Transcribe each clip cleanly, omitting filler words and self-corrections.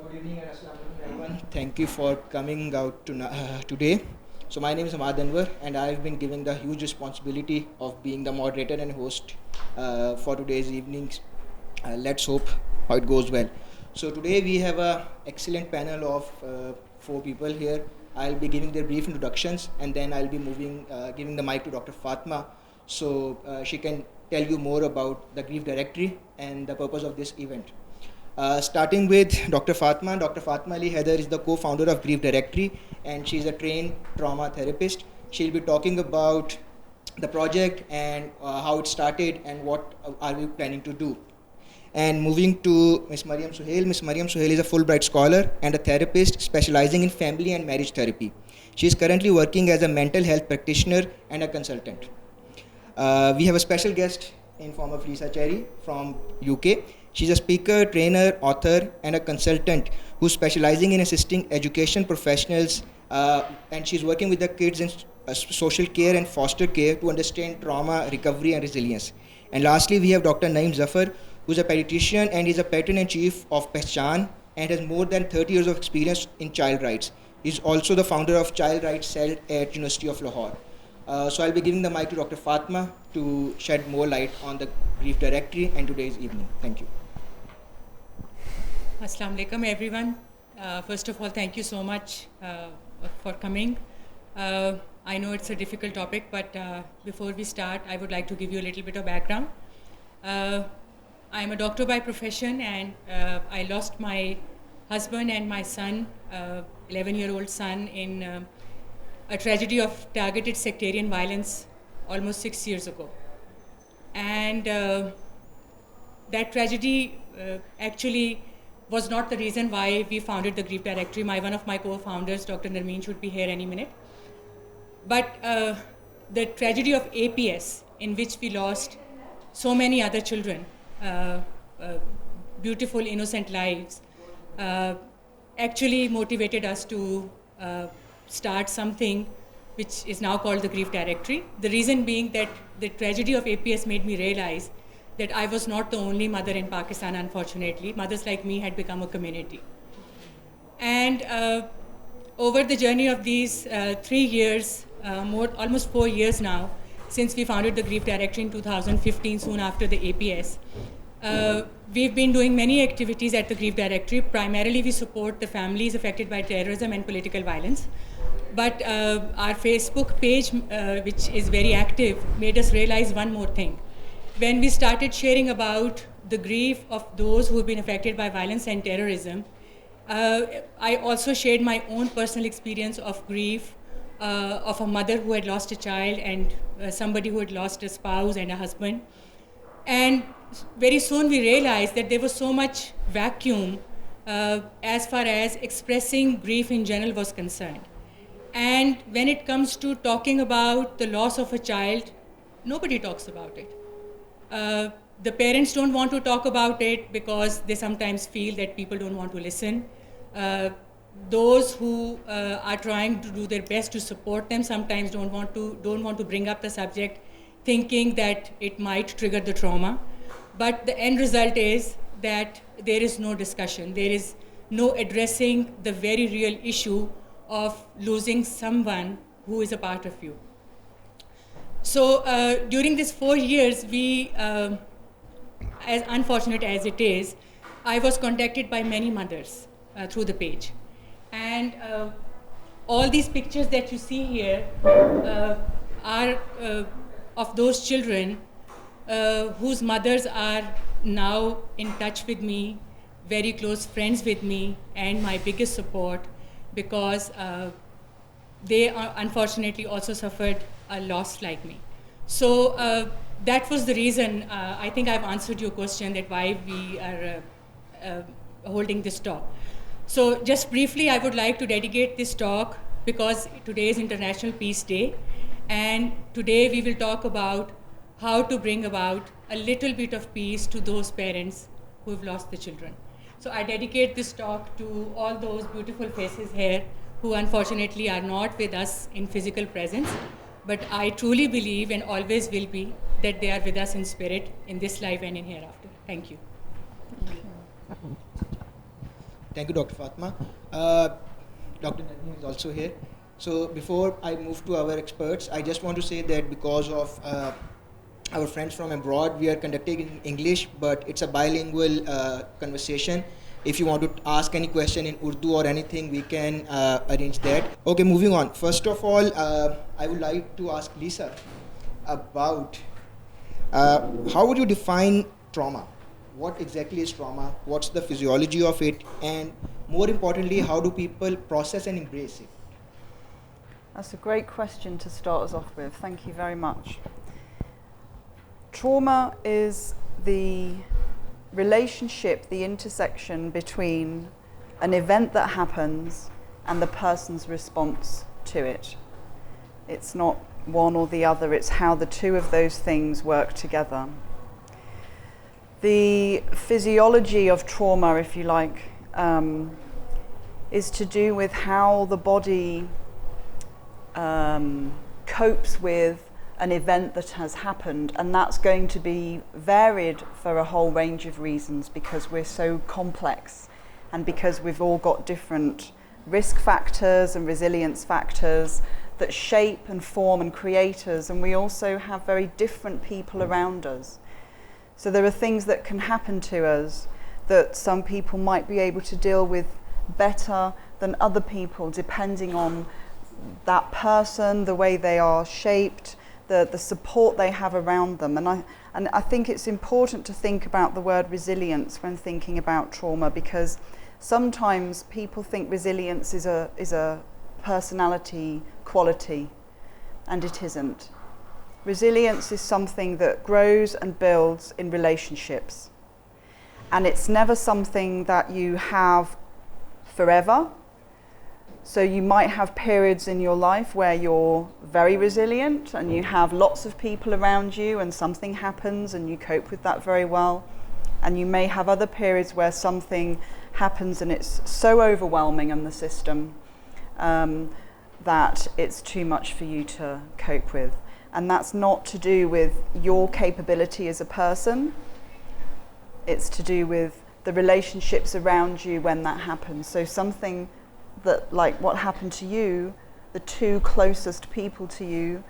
Good evening and assalamu alaikum everyone. Thank you for coming out today. So my name is Ahmad Anwar and I've been given the huge responsibility of being the moderator and host for today's evenings. Let's hope how it goes well. So today we have a excellent panel of 4 people here. I'll be giving their brief introductions and then I'll be giving the mic to Dr. Fatma so she can tell you more about the grief directory and the purpose of this event. Starting with Dr. Fatma. Dr. Fatma Ali Haider is the co-founder of Grief Directory and she's a trained trauma therapist. She'll be talking about the project and how it started and what are we planning to do. And moving to Ms. Maryam Suheyl. Ms. Maryam Suheyl is a Fulbright scholar and a therapist specializing in family and marriage therapy. She is currently working as a mental health practitioner and a consultant. We have a special guest in form of Lisa Cherry from UK. She's a speaker, trainer, author, and a consultant who's specializing in assisting education professionals, and she's working with the kids in social care and foster care to understand trauma, recovery, and resilience. And lastly, we have Dr. Naeem Zafar, who's a pediatrician and is a patron-in-chief of Pehchan and has more than 30 years of experience in child rights. He's also the founder of Child Rights Cell at University of Lahore. So I'll be giving the mic to Dr. Fatma to shed more light on the grief directory and today's evening. Thank you. Assalamu alaikum everyone. First of all, thank you so much for coming. I know it's a difficult topic, but before we start, I would like to give you a little bit of background. I'm a doctor by profession and I lost my husband and my son, 11-year-old son, in a tragedy of targeted sectarian violence almost 6 years ago. And that tragedy actually was not the reason why we founded the Grief Directory. One of my co-founders, Dr. Naeem, should be here any minute. But the tragedy of APS, in which we lost so many other children, beautiful, innocent lives, actually motivated us to start something which is now called the Grief Directory. The reason being that the tragedy of APS made me realize that I was not the only mother in Pakistan, unfortunately. Mothers like me had become a community. And over the journey of these 3 years, almost 4 years now, since we founded the Grief Directory in 2015, soon after the APS, we've been doing many activities at the Grief Directory. Primarily, we support the families affected by terrorism and political violence. But our Facebook page, which is very active, made us realize one more thing. When we started sharing about the grief of those who have been affected by violence and terrorism, I also shared my own personal experience of grief of a mother who had lost a child and somebody who had lost a spouse and a husband. And very soon we realized that there was so much vacuum as far as expressing grief in general was concerned. And when it comes to talking about the loss of a child, nobody talks about it. The parents don't want to talk about it because they sometimes feel that people don't want to listen. Those who are trying to do their best to support them sometimes don't want to bring up the subject, thinking that it might trigger the trauma. But the end result is that there is no discussion. There is no addressing the very real issue of losing someone who is a part of you. So during these 4 years, we, as unfortunate as it is, I was contacted by many mothers through the page. And all these pictures that you see here are of those children whose mothers are now in touch with me, very close friends with me, and my biggest support, because they unfortunately also suffered a loss like me. So that was the reason. I think I've answered your question that why we are holding this talk. So just briefly, I would like to dedicate this talk because today is International Peace Day, and today we will talk about how to bring about a little bit of peace to those parents who have lost the children. So I dedicate this talk to all those beautiful faces here who unfortunately are not with us in physical presence, but I truly believe and always will be that they are with us in spirit in this life and in hereafter. Thank you. Thank you, Dr. Fatma. Dr. Naeem is also here. So before I move to our experts, I just want to say that because of our friends from abroad, we are conducting in English, but it's a bilingual conversation. If you want to ask any question in Urdu or anything, we can arrange that. Okay, moving on. First of all, I would like to ask Lisa about how would you define trauma? What exactly is trauma? What's the physiology of it? And more importantly, how do people process and embrace it? That's a great question to start us off with. Thank you very much. Trauma is the relationship, the intersection between an event that happens and the person's response to it. It's not one or the other, it's how the two of those things work together. The physiology of trauma, if you like, is to do with how the body copes with an event that has happened, and that's going to be varied for a whole range of reasons because we're so complex and because we've all got different risk factors and resilience factors that shape and form and create us, and we also have very different people around us. So there are things that can happen to us that some people might be able to deal with better than other people, depending on that person, the way they are shaped, the support they have around them. And I think it's important to think about the word resilience when thinking about trauma, because sometimes people think resilience is a personality quality, and it isn't. Resilience is something that grows and builds in relationships, and it's never something that you have forever. So you might have periods in your life where you're very resilient and you have lots of people around you and something happens and you cope with that very well. And you may have other periods where something happens and it's so overwhelming in the system that it's too much for you to cope with. And that's not to do with your capability as a person. It's to do with the relationships around you when that happens. So something that, like what happened to you, the two closest people to you,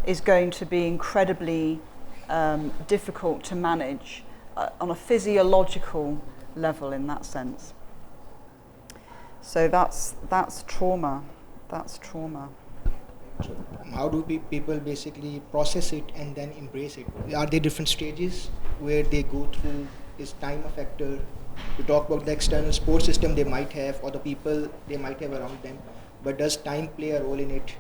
is going to be incredibly difficult to manage on a physiological level in that sense. So that's trauma. That's trauma. So how do people basically process it and then embrace it? Are there different stages where they go through? Is time a factor? We talk about the external support system they might have or the people they might have around them, but does time play a role in it?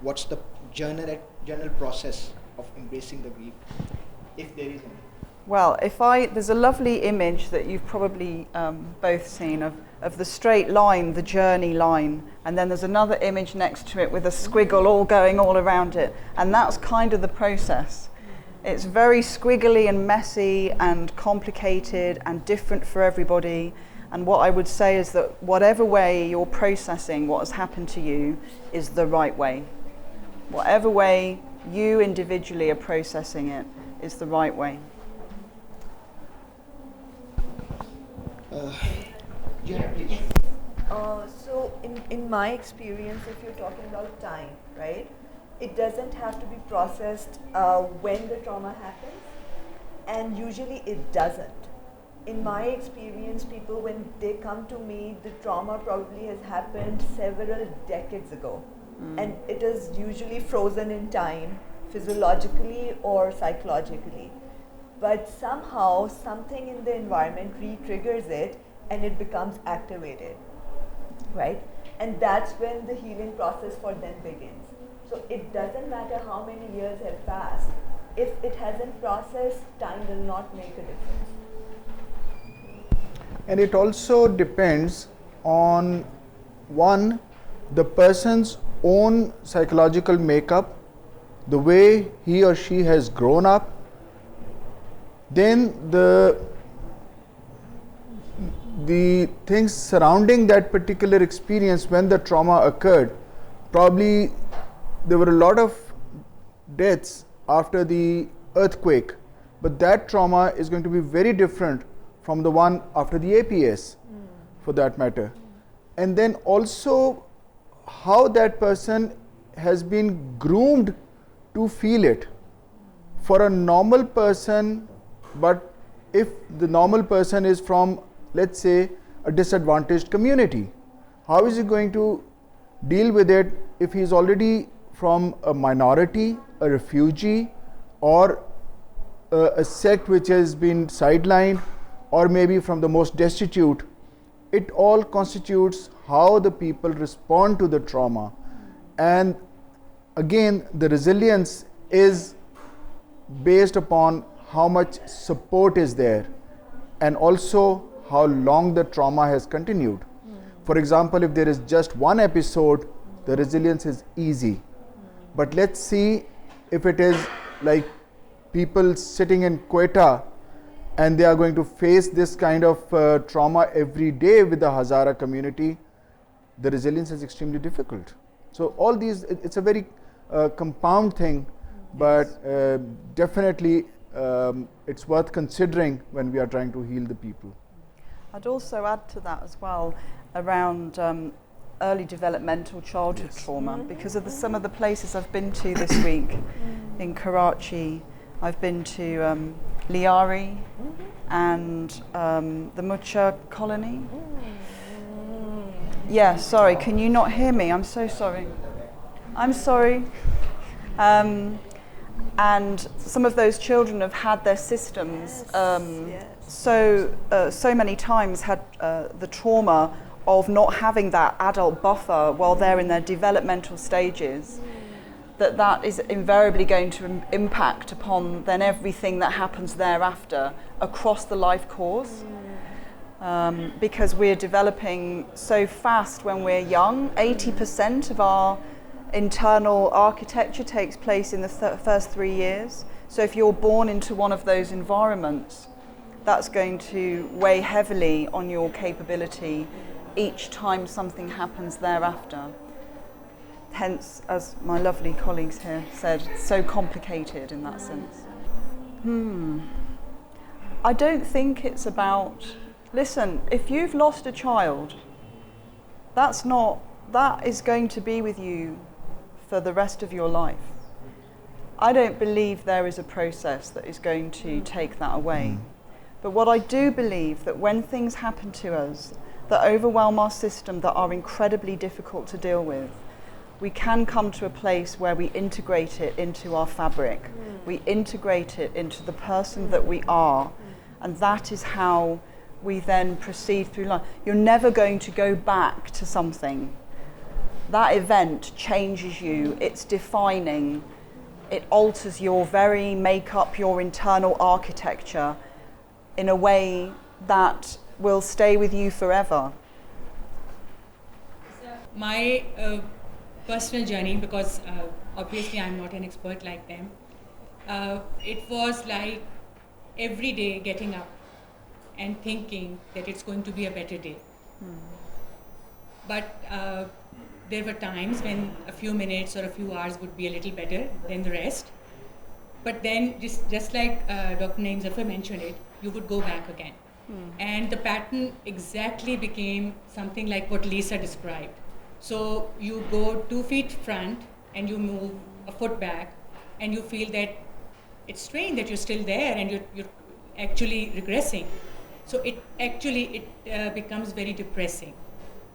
What's the general process of embracing the grief, if there is any? Well, there's a lovely image that you've probably both seen of the straight line, the journey line, and then there's another image next to it with a squiggle all going all around it, and that's kind of the process. It's very squiggly and messy and complicated and different for everybody, and what I would say is that whatever way you're processing what has happened to you is the right way. Whatever way you individually are processing it is the right way. So in my experience, if you're talking about time, right, it doesn't have to be processed when the trauma happens, and usually it doesn't. In my experience, people, when they come to me, the trauma probably has happened several decades ago, and it is usually frozen in time, physiologically or psychologically. But somehow something in the environment re-triggers it and it becomes activated, right? And that's when the healing process for them begins. So it doesn't matter how many years have passed. If it hasn't processed, time will not make a difference. And it also depends on, one, the person's own psychological makeup, the way he or she has grown up, then the things surrounding that particular experience when the trauma occurred. Probably there were a lot of deaths after the earthquake, but that trauma is going to be very different from the one after the APS, for that matter. And then also how that person has been groomed to feel it. For a normal person, but if the normal person is from, let's say, a disadvantaged community, how is he going to deal with it if he is already from a minority, a refugee, or a sect which has been sidelined, or maybe from the most destitute? It all constitutes how the people respond to the trauma. And again, the resilience is based upon how much support is there, and also how long the trauma has continued. For example, if there is just one episode, the resilience is easy. But let's see if it is like people sitting in Quetta and they are going to face this kind of trauma every day with the Hazara community, the resilience is extremely difficult. So all these, it's a very compound thing, but definitely it's worth considering when we are trying to heal the people. I'd also add to that as well around early developmental childhood trauma, because of some of the places I've been to this week. In Karachi, I've been to Liari and the Mucha colony. Yeah, sorry, can you not hear me? I'm so sorry. I'm sorry. And some of those children have had their systems so many times had the trauma of not having that adult buffer while they're in their developmental stages, that is invariably going to impact upon then everything that happens thereafter across the life course. Because we're developing so fast when we're young. 80% of our internal architecture takes place in the first 3 years. So if you're born into one of those environments, that's going to weigh heavily on your capability each time something happens thereafter. Hence, as my lovely colleagues here said, so complicated in that sense. I don't think it's about, listen, if you've lost a child, that is going to be with you for the rest of your life. I don't believe there is a process that is going to take that away. But what I do believe, that when things happen to us that overwhelm our system, that are incredibly difficult to deal with, we can come to a place where we integrate it into our fabric. We integrate it into the person that we are. And that is how we then proceed through life. You're never going to go back to something. That event changes you, it's defining, it alters your very makeup, your internal architecture in a way that will stay with you forever. My personal journey, because obviously I'm not an expert like them, it was like every day getting up and thinking that it's going to be a better day. But there were times when a few minutes or a few hours would be a little better than the rest. But then, just like Dr. Naeem Zafar mentioned it, you would go back again. And the pattern exactly became something like what Lisa described. So you go 2 feet front and you move a foot back, and you feel that it's strange that you're still there and you're actually regressing. So it becomes very depressing.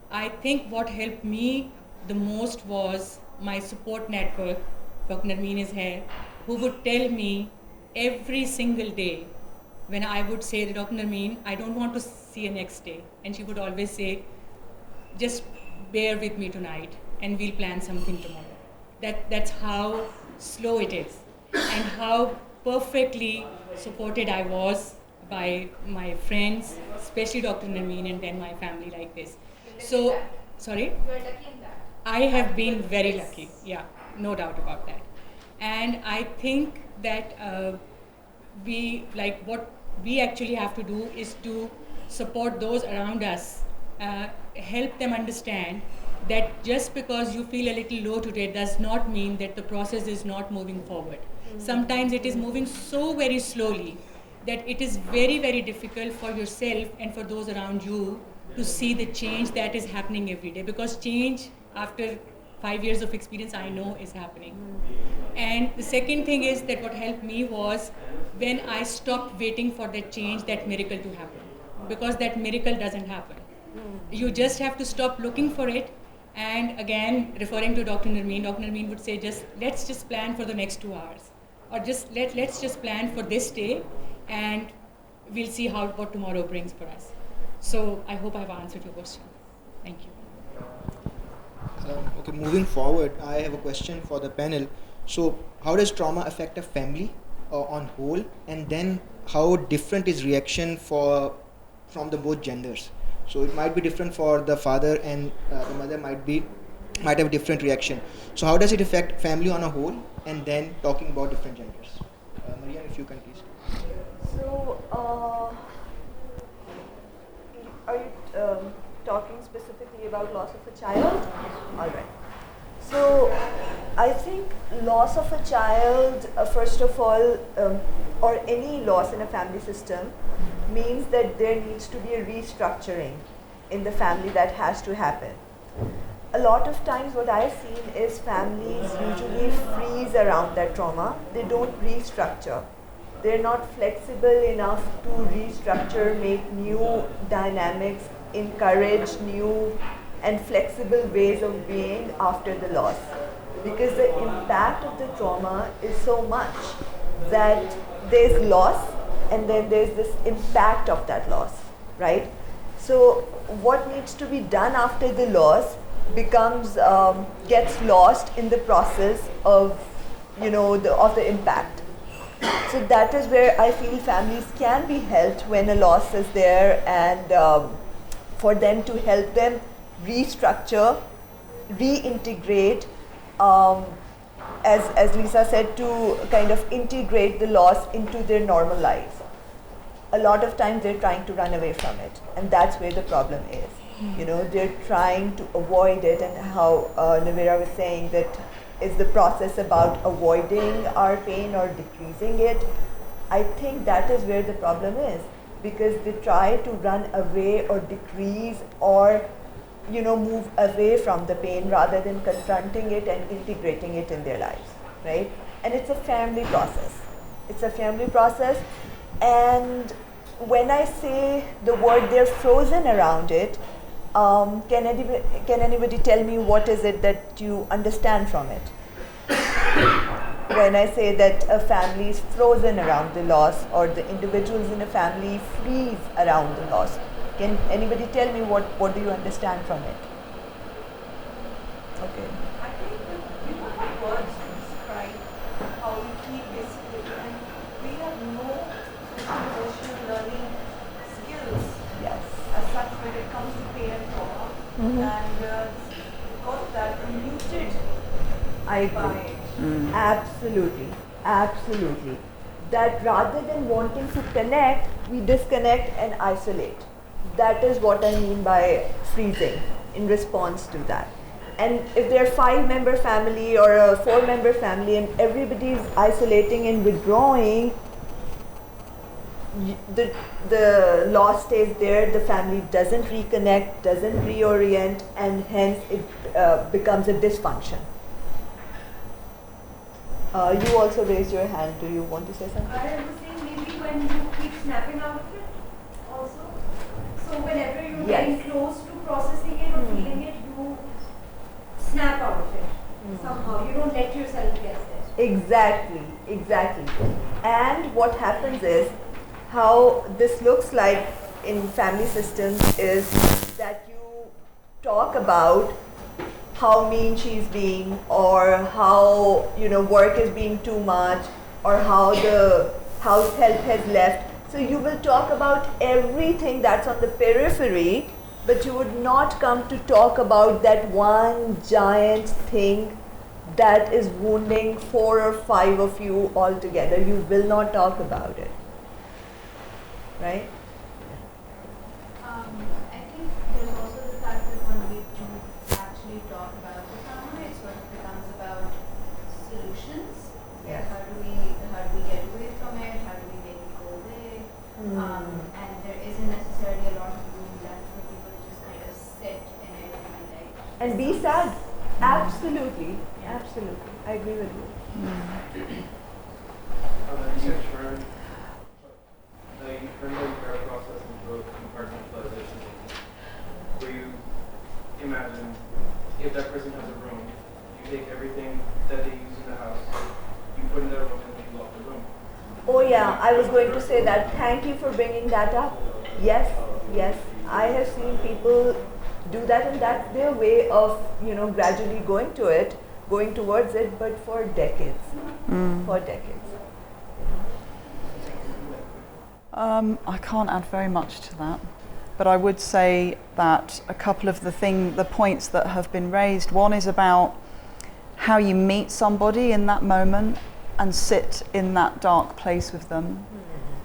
I think what helped me the most was my support network. Dr. Naeem is here, who would tell me every single day when I would say, Dr. Naeem, I don't want to see you next day. And she would always say, just bear with me tonight and we'll plan something tomorrow. That's how slow it is, and how perfectly supported I was by my friends, especially Dr. Naeem, and then my family like this. So, sorry? You are lucky in that. I have been very lucky, yeah, no doubt about that. And I think that what we actually have to do is to support those around us, help them understand that just because you feel a little low today does not mean that the process is not moving forward. Sometimes it is moving so very slowly that it is very, very difficult for yourself and for those around you to see the change that is happening every day, because change after 5 years of experience I know is happening. And the second thing is that what helped me was when I stopped waiting for that change, that miracle to happen, because that miracle doesn't happen. You just have to stop looking for it. And again, referring to Dr. Naeem would say, let's just plan for the next 2 hours, or let's just plan for this day, and we'll see what tomorrow brings for us. So I hope I've answered your question. Thank you. Okay, moving forward, I have a question for the panel. So, how does trauma affect a family on whole, and then how different is reaction from the both genders? So it might be different for the father, and the mother might have different reaction. So how does it affect family on a whole, and then talking about different genders? Maryam, if you can please. So, are you talking specifically about loss of a child? All right. So, I think loss of a child, first of all, or any loss in a family system, means that there needs to be a restructuring in the family that has to happen. A lot of times what I've seen is families usually freeze around that trauma. They don't restructure. They're not flexible enough to restructure, make new dynamics, encourage new and flexible ways of being after the loss. Because the impact of the trauma is so much that there's loss, and then there's this impact of that loss, right? So what needs to be done after the loss gets lost in the process of, of the impact. So that is where I feel families can be helped when a loss is there, and for them to help them restructure, reintegrate, as Lisa said, to kind of integrate the loss into their normal lives. A lot of times they're trying to run away from it, and that's where the problem is. They're trying to avoid it, and how Navira was saying that is the process about avoiding our pain or decreasing it. I think that is where the problem is, because they try to run away or decrease or move away from the pain rather than confronting it and integrating it in their lives, right? And it's a family process. It's a family process, and when I say the word they're frozen around it, can anybody tell me what is it that you understand from it? When I say that a family is frozen around the loss, or the individuals in a family freeze around the loss, can anybody tell me what do you understand from it? Okay. I think we don't have words to describe how we keep basically, and we have no social emotional learning skills as such when it comes to pain and trauma, and because of that, we're muted I agree. Absolutely. That rather than wanting to connect, we disconnect and isolate. That is what I mean by freezing in response to that. And if they're a 5-member family or a 4-member family and everybody is isolating and withdrawing, the loss stays there, the family doesn't reconnect, doesn't reorient, and hence it becomes a dysfunction. You also raised your hand. Do you want to say something? I was saying maybe when you keep snapping out of it also. So whenever you're getting close to processing it or feeling it, you snap out of it somehow. You don't let yourself get there. Exactly. And what happens is, how this looks like in family systems is that you talk about how mean she's being, or how work is being too much, or how the house help has left. So you will talk about everything that's on the periphery, but you would not come to talk about that one giant thing that is wounding 4 or 5 of you all together. You will not talk about it, right? I think there's also the fact that when we do actually talk about the trauma, it sort of becomes about solutions. Yes. How do we get away from it? How do we make it go away? and there isn't necessarily a lot of room left for people to just kind of sit in it and And be sad. Absolutely. Absolutely. I agree with you. You turn the entire process into a compartmentalization, where you imagine if that person has a room, you take everything that they use in the house, you put in that room, and you lock the room. Oh yeah, I was going to say that. Thank you for bringing that up. Yes, yes. I have seen people do that, and that's their way of, gradually going towards it, but for decades. For decades. I can't add very much to that, but I would say that a couple of the points that have been raised. One is about how you meet somebody in that moment and sit in that dark place with them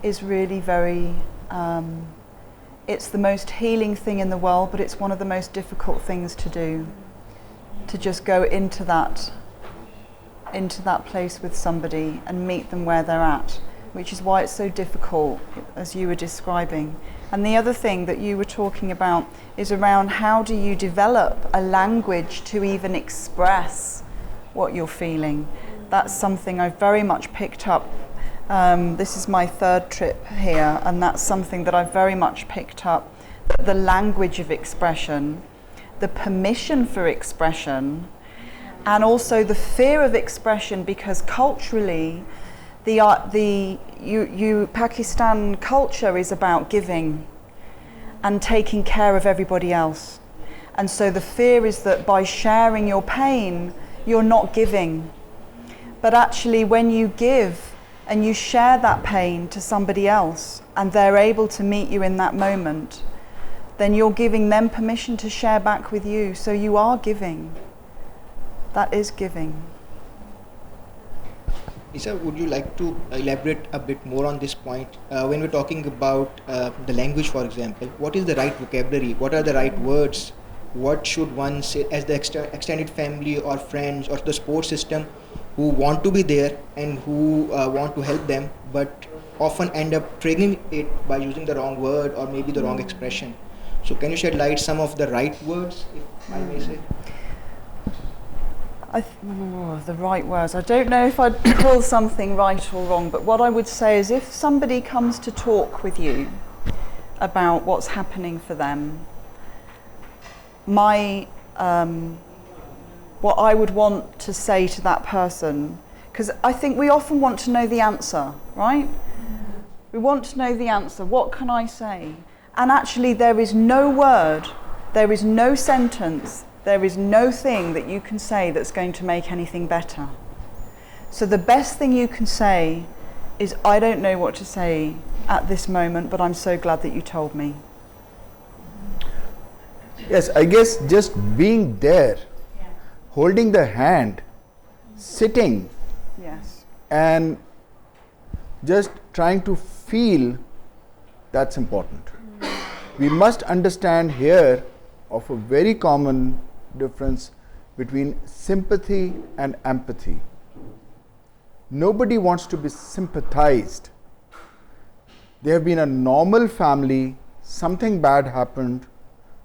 is really very. It's the most healing thing in the world, but it's one of the most difficult things to do. To just go into that place with somebody and meet them where they're at, which is why it's so difficult, as you were describing. And the other thing that you were talking about is around how do you develop a language to even express what you're feeling. That's something I've very much picked up. This is my third trip here, and that's something that I've very much picked up. The language of expression, the permission for expression, and also the fear of expression, because culturally, Pakistan culture is about giving and taking care of everybody else. And so the fear is that by sharing your pain, you're not giving. But actually, when you give and you share that pain to somebody else and they're able to meet you in that moment, then you're giving them permission to share back with you. So you are giving. That is giving. Isa, would you like to elaborate a bit more on this point? When we're talking about the language, for example, what is the right vocabulary? What are the right words? What should one say as the extended family or friends or the support system who want to be there and who want to help them, but often end up triggering it by using the wrong word or maybe the wrong expression? So can you shed light some of the right words, if I may say? The right words. I don't know if I'd call something right or wrong, but what I would say is if somebody comes to talk with you about what's happening for them, what I would want to say to that person, because I think we often want to know the answer, right? We want to know the answer. What can I say? And actually there is no word, there is no sentence, there is no thing that you can say that's going to make anything better. So the best thing you can say is, I don't know what to say at this moment, but I'm so glad that you told me. Yes, I guess just being there, holding the hand, sitting, Yes. and just trying to feel, that's important. We must understand here of a very common difference between sympathy and empathy. Nobody wants to be sympathized. They have been a normal family, something bad happened,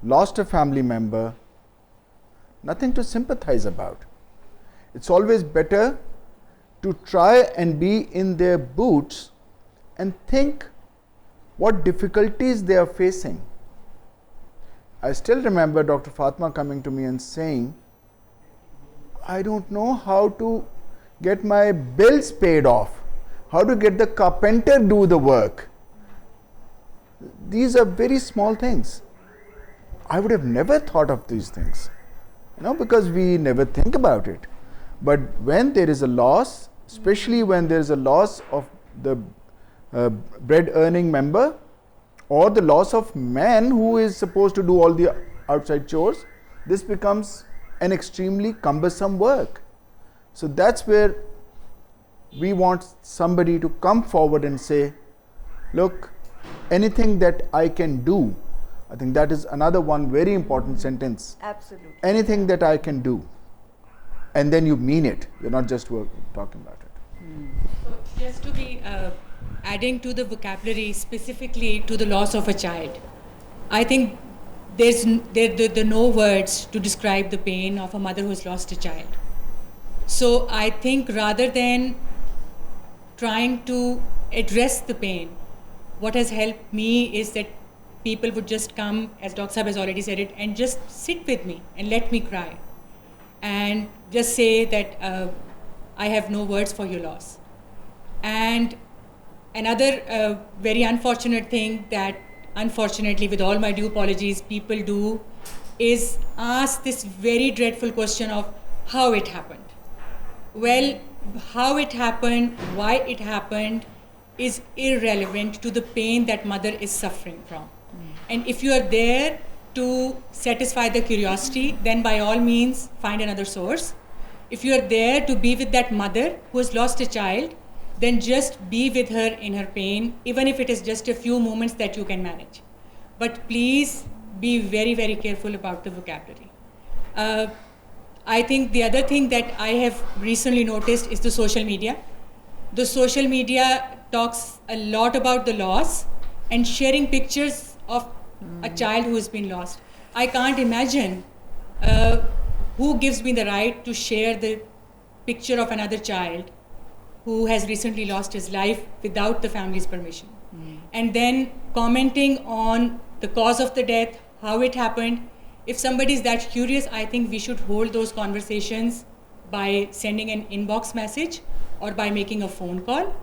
lost a family member, nothing to sympathize about. It's always better to try and be in their boots and think what difficulties they are facing. I still remember Dr. Fatma coming to me and saying, I don't know how to get my bills paid off, how to get the carpenter do the work. These are very small things. I would have never thought of these things, because we never think about it. But when there is a loss, especially when there is a loss of the bread earning member, or the loss of man who is supposed to do all the outside chores, this becomes an extremely cumbersome work. So that's where we want somebody to come forward and say, look, anything that I can do, I think that is another one very important sentence. Absolutely. Anything that I can do. And then you mean it. You're not just talking about it. So just to be adding to the vocabulary specifically to the loss of a child. I think there are no words to describe the pain of a mother who has lost a child. So I think rather than trying to address the pain, what has helped me is that people would just come, as Dr. Saab has already said it, and just sit with me and let me cry. And just say that I have no words for your loss. And another very unfortunate thing that, unfortunately, with all my due apologies, people do is ask this very dreadful question of how it happened. Well, how it happened, why it happened, is irrelevant to the pain that mother is suffering from. And if you are there to satisfy the curiosity, then by all means find another source. If you are there to be with that mother who has lost a child, then just be with her in her pain, even if it is just a few moments that you can manage. But please be very, very careful about the vocabulary. I think the other thing that I have recently noticed is the social media. The social media talks a lot about the loss and sharing pictures of a child who has been lost. I can't imagine who gives me the right to share the picture of another child who has recently lost his life without the family's permission. And then commenting on the cause of the death, how it happened. If somebody is that curious, I think we should hold those conversations by sending an inbox message or by making a phone call.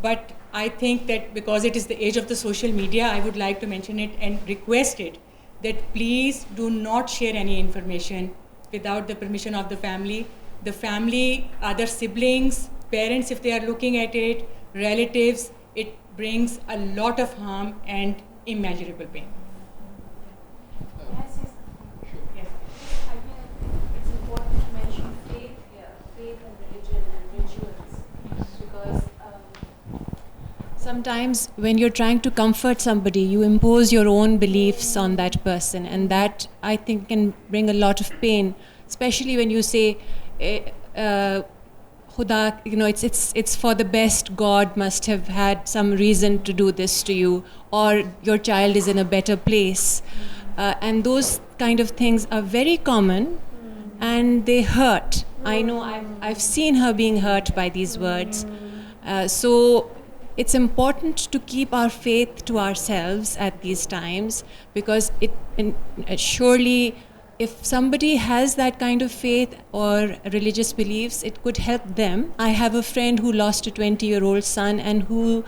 But I think that because it is the age of the social media, I would like to mention it and request it that please do not share any information without the permission of the family. The family, other siblings, parents, if they are looking at it, relatives, it brings a lot of harm and immeasurable pain. Yes. I think it's important to mention faith here, faith and religion and rituals, because sometimes when you're trying to comfort somebody, you impose your own beliefs on that person, and that I think can bring a lot of pain, especially when you say, Khuda, it's for the best. God must have had some reason to do this to you, or your child is in a better place. And those kind of things are very common, and they hurt. I know I've seen her being hurt by these words. So it's important to keep our faith to ourselves at these times, because surely if somebody has that kind of faith or religious beliefs, it could help them. I have a friend who lost a 20-year-old son and who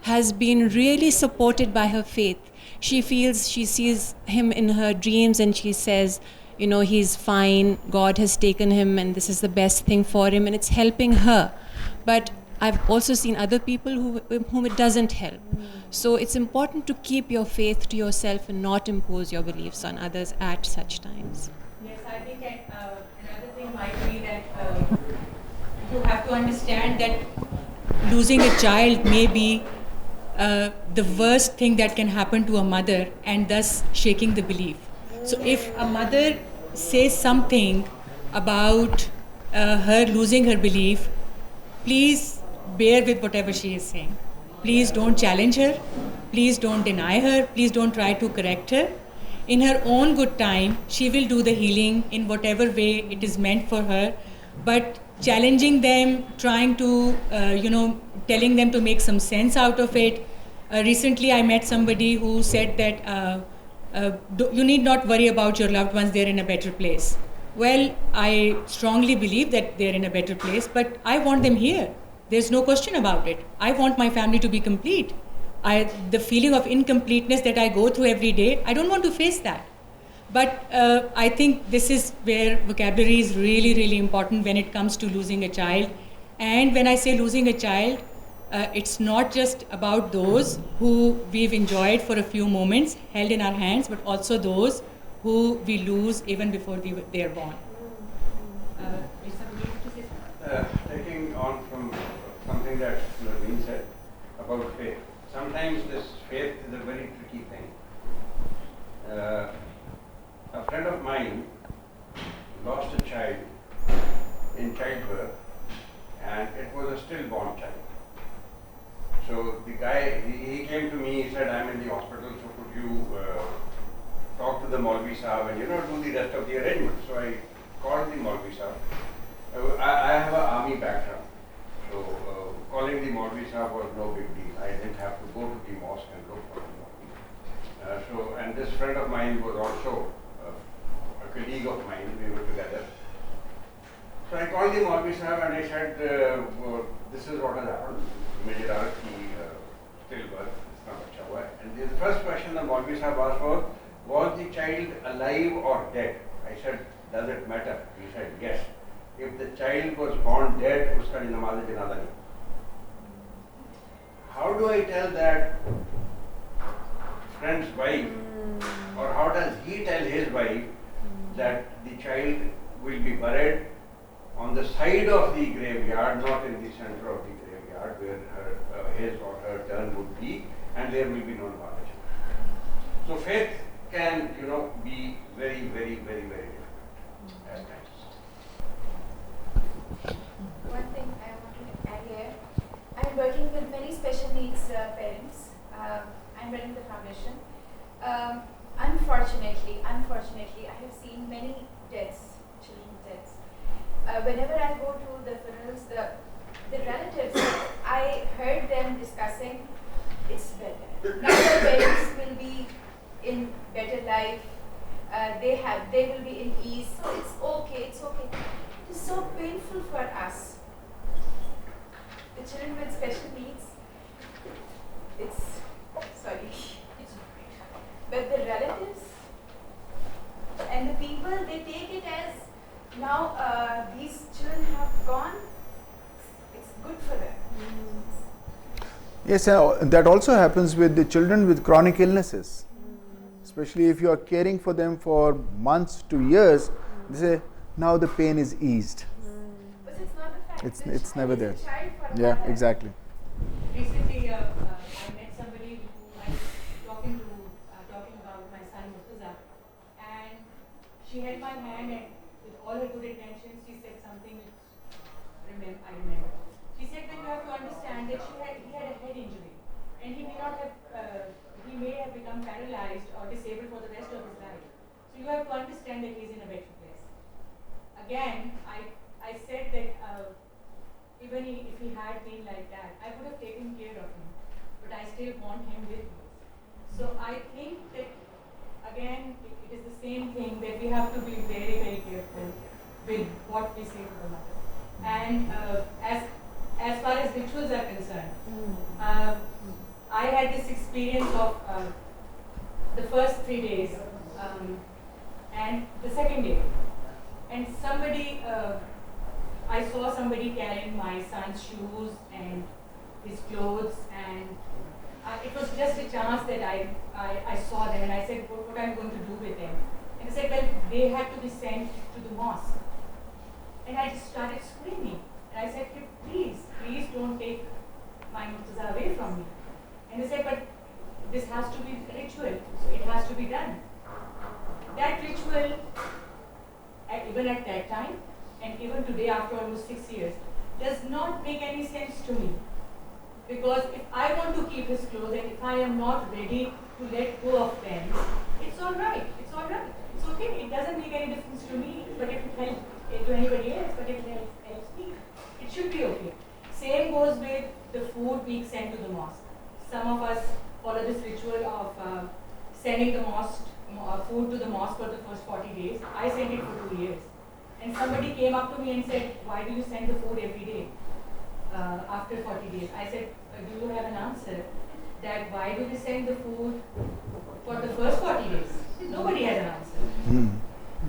has been really supported by her faith. She sees him in her dreams and she says, he's fine, God has taken him and this is the best thing for him, and it's helping her. But I've also seen other people whom it doesn't help. So it's important to keep your faith to yourself and not impose your beliefs on others at such times. Yes, I think another thing might be that you have to understand that losing a child may be the worst thing that can happen to a mother, and thus shaking the belief. So if a mother says something about her losing her belief, please bear with whatever she is saying. Please don't challenge her. Please don't deny her. Please don't try to correct her. In her own good time, she will do the healing in whatever way it is meant for her. But challenging them, trying to, telling them to make some sense out of it. Recently, I met somebody who said that you need not worry about your loved ones, they're in a better place. Well, I strongly believe that they're in a better place, but I want them here. There's no question about it. I want my family to be complete. The feeling of incompleteness that I go through every day, I don't want to face that. But I think this is where vocabulary is really, really important when it comes to losing a child. And when I say losing a child, it's not just about those who we've enjoyed for a few moments, held in our hands, but also those who we lose even before they are born. Taking on from something that Naeem said about faith. Sometimes this faith is a very tricky thing. A friend of mine lost a child in childbirth, and it was a stillborn child. So the guy, he came to me, he said, I'm in the hospital, so could you talk to the Maulvi Sahab and, do the rest of the arrangement. So I called the Maulvi Sahab. I have an army background, so calling the Maulvi Sahab was no big deal. I didn't have to go to the mosque and look for the Maulvi. And this friend of mine was also a colleague of mine, we were together. So I called the Maulvi Sahab and I said, this is what has happened. Major Arat ki stillbirth, itna bacha hua hai. And the first question the Maulvi Sahab asked was the child alive or dead? I said, does it matter? He said, yes. If the child was born dead, uska namaz janaza nahi. How do I tell that friend's wife, or how does he tell his wife that the child will be buried on the side of the graveyard, not in the center of the graveyard where his or her turn would be, and there will be no knowledge. So faith can, be very, very, very, very difficult at times. One thing I want to add here, I'm working with many special needs parents. I'm running the foundation. Unfortunately, I have seen many deaths, children deaths. Whenever I go to the funerals, the relatives, I heard them discussing, it's better. Now the parents will be in better life. They will be in ease. So it's okay. It is so painful for us. The children with special needs. But the relatives and the people, they take it as now these children have gone. It's good for them. Yes, that also happens with the children with chronic illnesses. Especially if you are caring for them for months to years, they say, now the pain is eased. But it's not the fact. It's never there. Yeah, exactly. Recently, I met somebody who I was talking about my son Murtaza, and she held my hand, and with all her good intentions, she said something which I remember. She said that you have to understand that he had a head injury, and he may have become paralyzed or disabled for the rest of his life. So you have to understand that he is in a better place. Again, I said that even if he had been like that, I would have taken care of him, but I still want him with me. So I think that, again, it is the same thing, that we have to be very, very careful with what we say to the mother. And as far as rituals are concerned, I had this experience of the first 3 days and the second day. And I saw somebody carrying my son's shoes and his clothes, and it was just a chance that I saw them, and I said, what am I going to do with them? And they said, well, they had to be sent to the mosque. And I just started screaming. And I said, please don't take my Murtaza away from me. And they said, but this has to be a ritual, so it has to be done. That ritual, even at that time, and even today after almost 6 years, does not make any sense to me. Because if I want to keep his clothes, and if I am not ready to let go of them, it's all right. It's okay. It doesn't make any difference to me, but if it helps to anybody else, but if it helps me, it should be okay. Same goes with the food being sent to the mosque. Some of us follow this ritual of sending the food to the mosque for the first 40 days. I sent it for 2 years. And somebody came up to me and said, why do you send the food every day after 40 days? I said, do you have an answer that why do we send the food for the first 40 days? Nobody has an answer.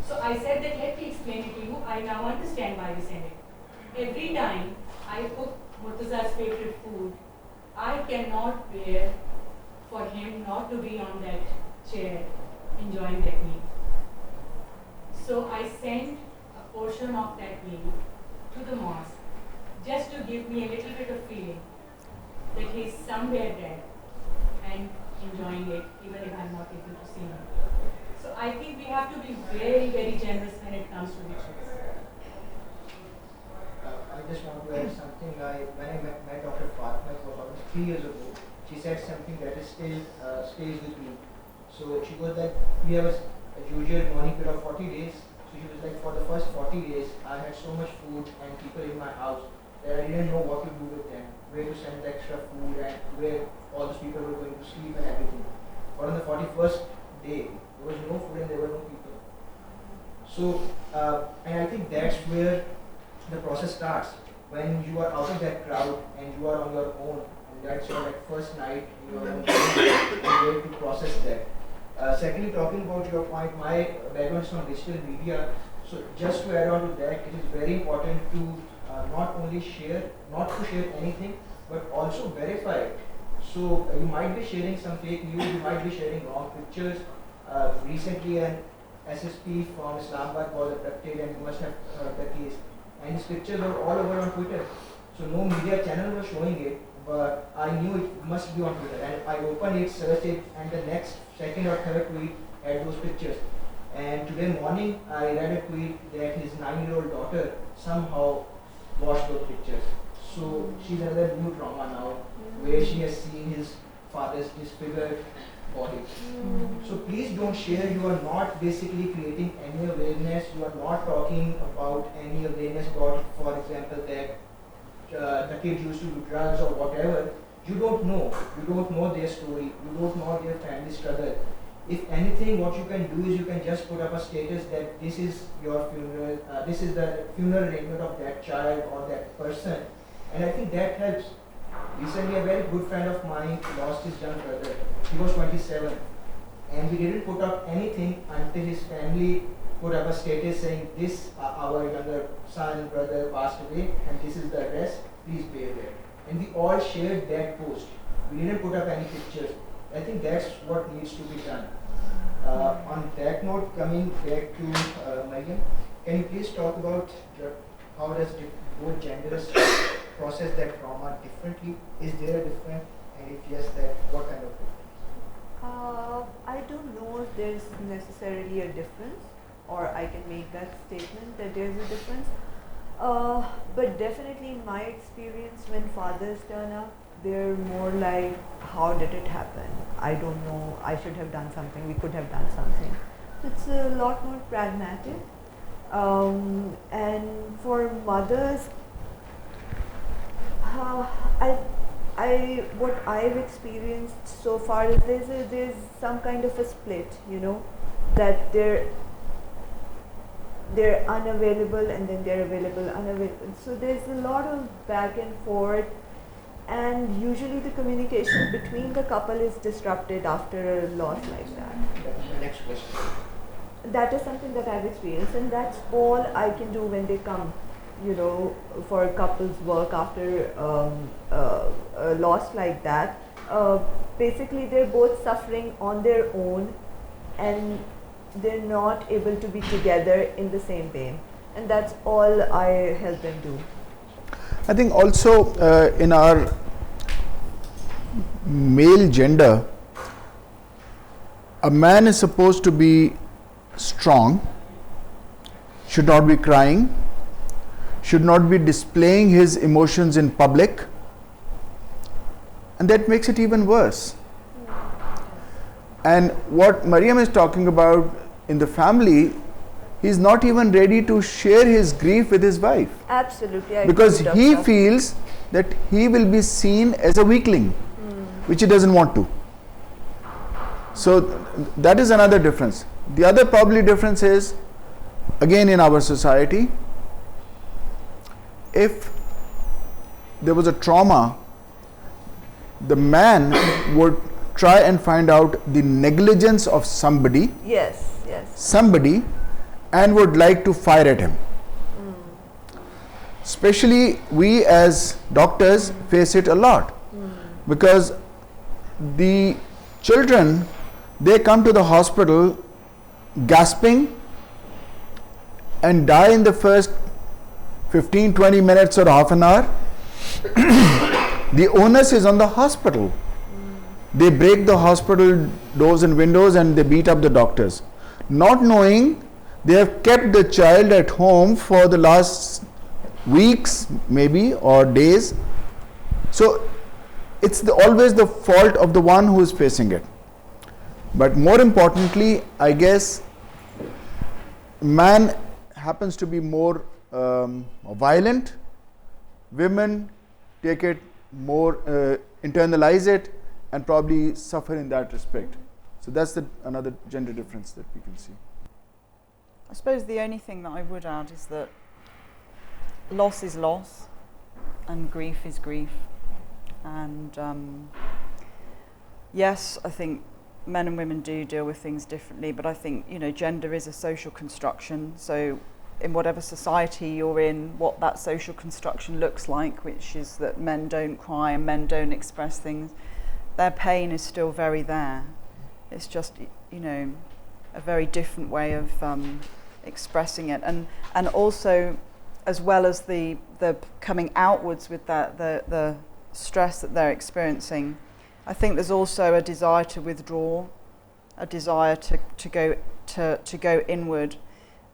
So I said that let me explain it to you. I now understand why we send it. Every time I cook Murtaza's favorite food, I cannot bear for him not to be on that chair enjoying that meal. So I send a portion of that meal to the mosque just to give me a little bit of feeling that he's somewhere there and enjoying it, even if I'm not able to see him. So I think we have to be very, very generous when it comes to rituals. I just want to add something. When I met Dr. Fatma, it was almost 3 years ago, she said something that is still stays with me. So she was like, we have a usual morning period of 40 days. So she was like, for the first 40 days, I had so much food and people in my house that I didn't know what to do with them, where to send the extra food and where all those people were going to sleep and everything. But on the 41st day, there was no food and there were no people. So, and I think that's where the process starts. When you are out of that crowd and you are on your own, and that's your like first night in your own and you have to process that. Secondly, talking about your point, my background is on digital media. So just to add on to that, it is very important to not only share, not to share anything, but also verify it. So you might be sharing some fake news, you might be sharing wrong pictures. Recently an SSP from Islamabad was abducted and you must have heard the case. And his pictures were all over on Twitter. So no media channel was showing it, but I knew it must be on Twitter. And I opened it, searched it, and the next second or third tweet had those pictures. And today morning I read a tweet that his 9-year-old daughter somehow watched those pictures. So she's another new trauma now, where she has seen his father's disfigured body. So please don't share. You are not basically creating any awareness. You are not talking about any awareness about, for example, that the kid used to do drugs or whatever. You don't know. You don't know their story. You don't know their family struggle. If anything, what you can do is you can just put up a status that this is your funeral, this is the funeral arrangement of that child or that person. And I think that helps. Recently, a very good friend of mine lost his young brother. He was 27. And we didn't put up anything until his family put up a status saying, this, our younger son, brother passed away, and this is the address, please bear it. And we all shared that post. We didn't put up any pictures. I think that's what needs to be done. On that note, coming back to Maryam, can you please talk about how does both genders process that trauma differently? Is there a difference? And if yes, that what kind of difference? I don't know if there's necessarily a difference, or I can make that statement that there's a difference. But definitely in my experience, when fathers turn up, they're more like, how did it happen? I don't know, I should have done something, we could have done something. It's a lot more pragmatic. And for mothers, what I've experienced so far is there's some kind of a split, you know, that they're unavailable and then they're available, unavailable. So there's a lot of back and forth, and usually the communication between the couple is disrupted after a loss like that. That's my next question. That is something that I've experienced, and that's all I can do when they come, you know, for couples work after a loss like that. Basically, they're both suffering on their own, and they're not able to be together in the same pain, and that's all I help them do. I think also in our male gender, a man is supposed to be strong, should not be crying, should not be displaying his emotions in public, and that makes it even worse. And what Maryam is talking about in the family, he's not even ready to share his grief with his wife. Absolutely, I because agree, he Doctor. feels that he will be seen as a weakling, which he doesn't want to. So that is another difference. The other probably difference is, again in our society, if there was a trauma, the man would try and find out the negligence of somebody, Yes, somebody, and would like to fire at him. Especially we as doctors face it a lot, because the children, they come to the hospital gasping and die in the first 15-20 minutes or half an hour. The onus is on the hospital. They break the hospital doors and windows and they beat up the doctors, not knowing they have kept the child at home for the last weeks maybe or days. So it's always the fault of the one who is facing it. But more importantly, I guess, man happens to be more violent. Women take it more, internalize it, and probably suffer in that respect. So that's another gender difference that we can see. I suppose the only thing that I would add is that loss is loss and grief is grief. And yes, I think men and women do deal with things differently, but I think, gender is a social construction. So in whatever society you're in, what that social construction looks like, which is that men don't cry and men don't express things, their pain is still very there. It's just, a very different way of expressing it. And also, as well as the coming outwards with that, the stress that they're experiencing, I think there's also a desire to withdraw, a desire to go inward,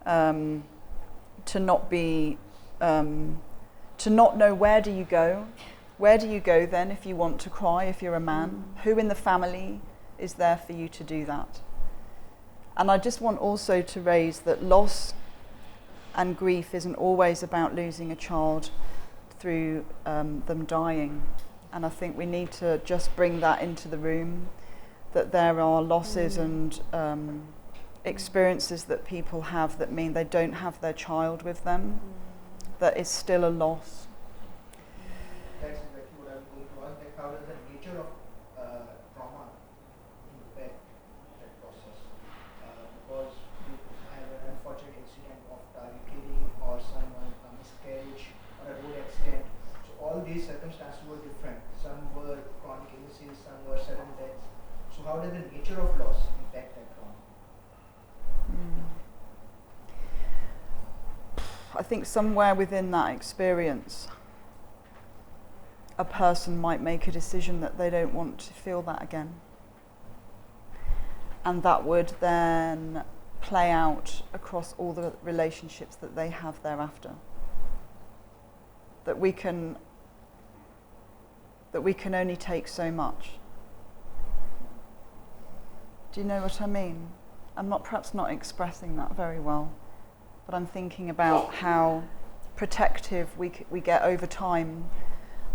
to not be, to not know where do you go. Where do you go then if you want to cry, if you're a man? Who in the family is there for you to do that? And I just want also to raise that loss and grief isn't always about losing a child through them dying. And I think we need to just bring that into the room, that there are losses and experiences that people have that mean they don't have their child with them, that is still a loss. That's exactly what I was going to ask. Like, how does the nature of trauma impact that process? Because you have an unfortunate incident of target killing or someone a miscarriage or a road accident. So all these circumstances were different. Some were chronic illnesses, some were sudden deaths. So how does the nature of loss impact that trauma? I think somewhere within that experience, a person might make a decision that they don't want to feel that again. And that would then play out across all the relationships that they have thereafter. That we can only take so much. Do you know what I mean? I'm perhaps not expressing that very well, but I'm thinking about how protective we get over time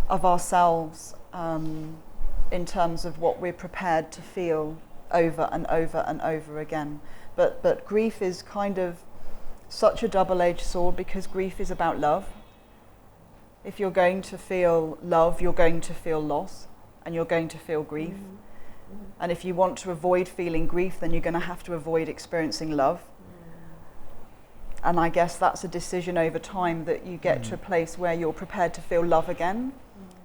of ourselves in terms of what we're prepared to feel over and over and over again. But grief is kind of such a double-edged sword, because grief is about love. If you're going to feel love, you're going to feel loss, and you're going to feel grief. And if you want to avoid feeling grief, then you're going to have to avoid experiencing love. And I guess that's a decision over time, that you get to a place where you're prepared to feel love again,